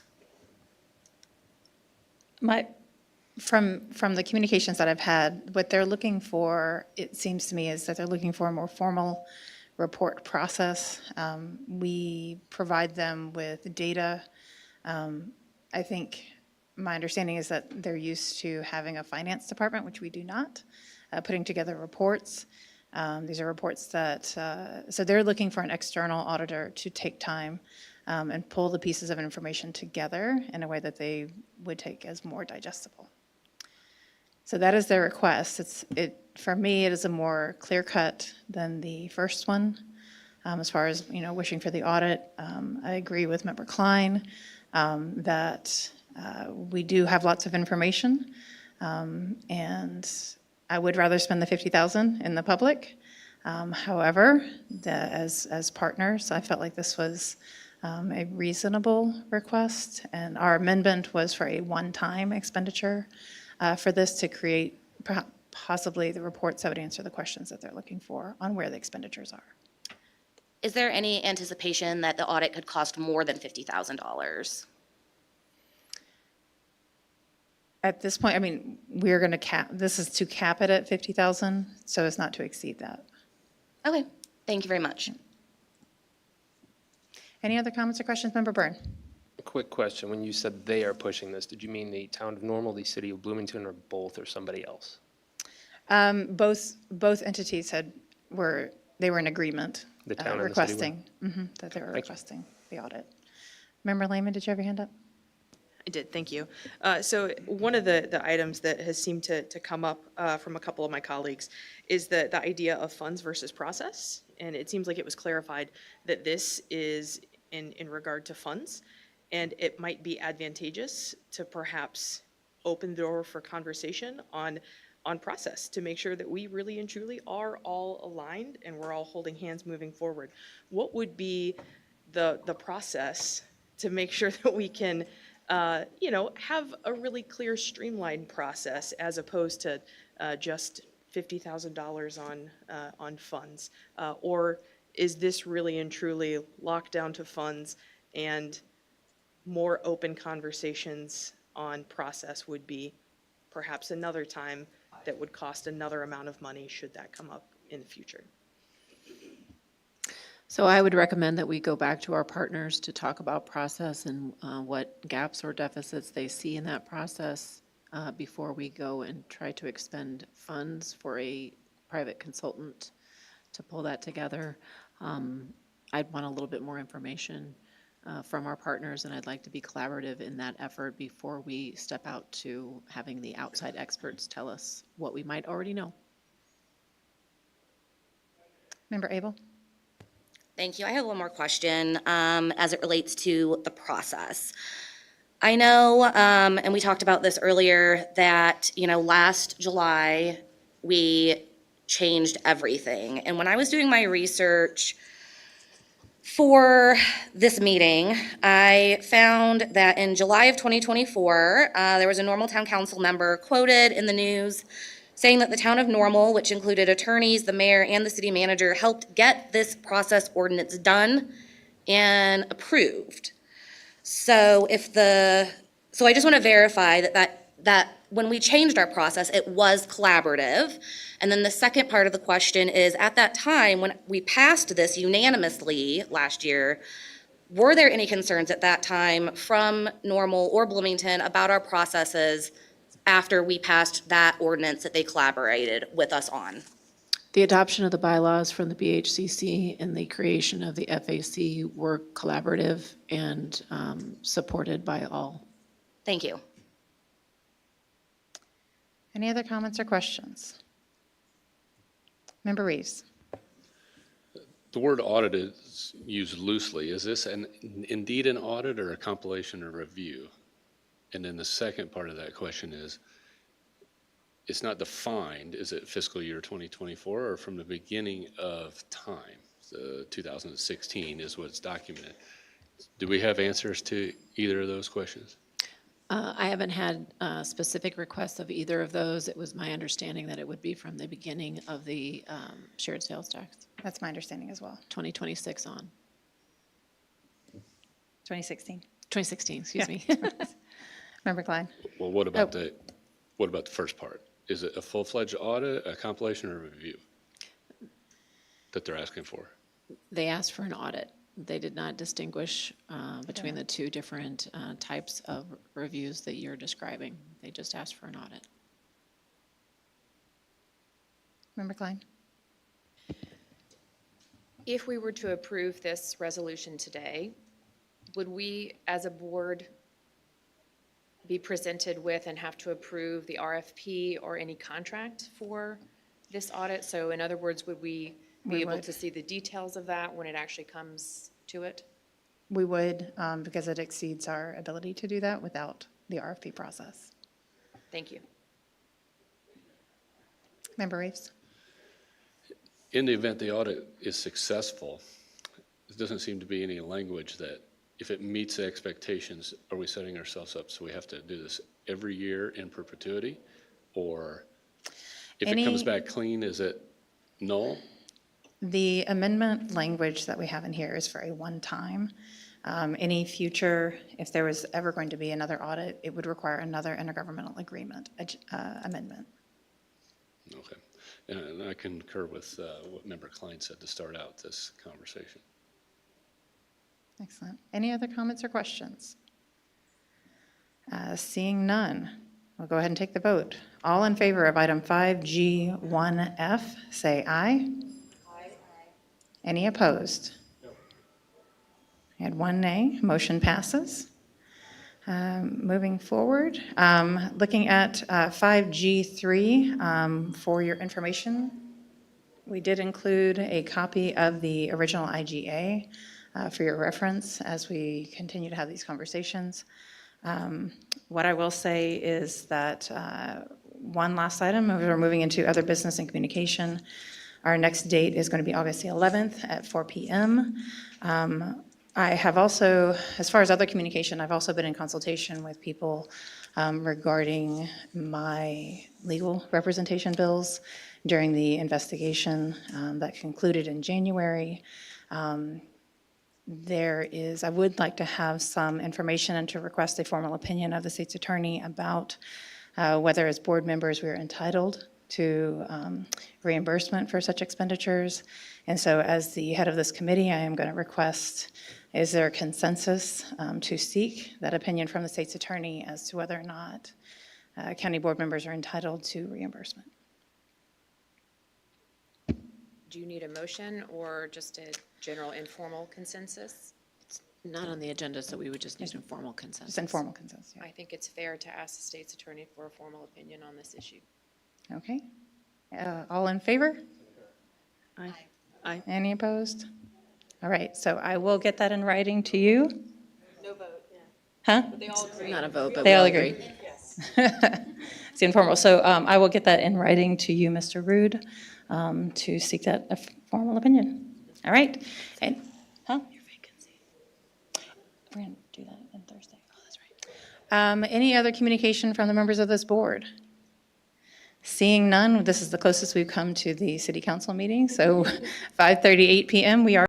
From the communications that I've had, what they're looking for, it seems to me, is that they're looking for a more formal report process. We provide them with data. I think my understanding is that they're used to having a finance department, which we do not, putting together reports. These are reports that, so they're looking for an external auditor to take time and pull the pieces of information together in a way that they would take as more digestible. So that is their request. For me, it is a more clear cut than the first one. As far as, wishing for the audit, I agree with Member Klein that we do have lots of information, and I would rather spend the $50,000 in the public. However, as partners, I felt like this was a reasonable request, and our amendment was for a one-time expenditure for this to create possibly the reports that would answer the questions that they're looking for on where the expenditures are. Is there any anticipation that the audit could cost more than $50,000? At this point, we're going to this is to cap it at 50,000, so as not to exceed that. Okay, thank you very much. Any other comments or questions, Member Byrne? Quick question. When you said they are pushing this, did you mean the town of Normal, the city of Bloomington, or both, or somebody else? Both entities were in agreement. The town and the city were? Requesting, that they were Thank you. requesting the audit. Member Lehman, did you have your hand up? I did, thank you. So one of the items that has seemed to come up from a couple of my colleagues is the idea of funds versus process. And it seems like it was clarified that this is in regard to funds, and it might be advantageous to perhaps open the door for conversation on process to make sure that we really and truly are all aligned and we're all holding hands moving forward. What would be the process to make sure that we can have a really clear, streamlined process as opposed to just $50,000 on funds? Or is this really and truly locked down to funds, and more open conversations on process would be perhaps another time that would cost another amount of money should that come up in the future? So I would recommend that we go back to our partners to talk about process and what gaps or deficits they see in that process before we go and try to expend funds for a private consultant to pull that together. I'd want a little bit more information from our partners, and I'd like to be collaborative in that effort before we step out to having the outside experts tell us what we might already know. Member Abel? Thank you. I have one more question as it relates to the process. I know, and we talked about this earlier, that, last July, we changed everything. And when I was doing my research for this meeting, I found that in July of 2024, there was a Normal Town Council member quoted in the news saying that the town of Normal, which included attorneys, the mayor, and the city manager, helped get this process ordinance done and approved. So I just want to verify that when we changed our process, it was collaborative. And then the second part of the question is, at that time, when we passed this unanimously last year, were there any concerns at that time from Normal or Bloomington about our processes after we passed that ordinance that they collaborated with us on? The adoption of the bylaws from the BHCC and the creation of the FAC were collaborative and supported by all. Thank you. Any other comments or questions? Member Reeves? The word audit is used loosely. Is this indeed an audit or a compilation or review? And then the second part of that question is, it's not defined, is it fiscal year 2024 or from the beginning of time? 2016 is what's documented. Do we have answers to either of those questions? I haven't had specific requests of either of those. It was my understanding that it would be from the beginning of the shared sales tax, That's my understanding as well. 2026 on, 2016. 2016, excuse me. Member Klein? Well, what about the first part? Is it a full-fledged audit, a compilation, or a review that they're asking for? They asked for an audit. They did not distinguish between the two different types of reviews that you're describing. They just asked for an audit. Member Klein? If we were to approve this resolution today, would we, as a board, be presented with and have to approve the RFP or any contract for this audit? So in other words, would we be able would. to see the details of that when it actually comes to it? We would, because it exceeds our ability to do that without the RFP process. Thank you. Member Reeves? In the event the audit is successful, there doesn't seem to be any language that if it meets the expectations, are we setting ourselves up so we have to do this every year in perpetuity? Or if it comes back clean, is it null? The amendment language that we have in here is for a one-time. Any future, if there was ever going to be another audit, it would require another intergovernmental agreement amendment. Okay. And I concur with what Member Klein said to start out this conversation. Excellent. Any other comments or questions? Seeing none, we'll go ahead and take the vote. All in favor of item 5G1F, say aye. Aye. Any opposed? No. I had one nay. Motion passes. Moving forward, looking at 5G3, for your information, we did include a copy of the original IGA for your reference as we continue to have these conversations. What I will say is that one last item, we're moving into other business and communication. Our next date is going to be August the 11th at 4 p.m. I have also, as far as other communication, I've also been in consultation with people regarding my legal representation bills during the investigation that concluded in January. I would like to have some information and to request a formal opinion of the state's attorney about whether as board members we are entitled to reimbursement for such expenditures. And so as the head of this committee, I am going to request, is there a consensus to seek that opinion from the state's attorney as to whether or not county board members are entitled to reimbursement? Do you need a motion or just a general informal consensus? Not on the agenda, so we would just need informal consensus. Just informal consensus, yeah. I think it's fair to ask the state's attorney for a formal opinion on this issue. Okay. All in favor? Aye. Aye. Any opposed? All right, so I will get that in writing to you. No vote, yeah. Huh? They all agree. Not a vote, but They we all all agree. agree. It's informal, so I will get that in writing to you, Mr. Rude, to seek that formal opinion. All right, and, huh? Your vacancy. We're gonna do that on Thursday. Oh, that's right. Any other communication from the members of this board? Seeing none, this is the closest we've come to the city council meeting, so 5:38 p.m. we are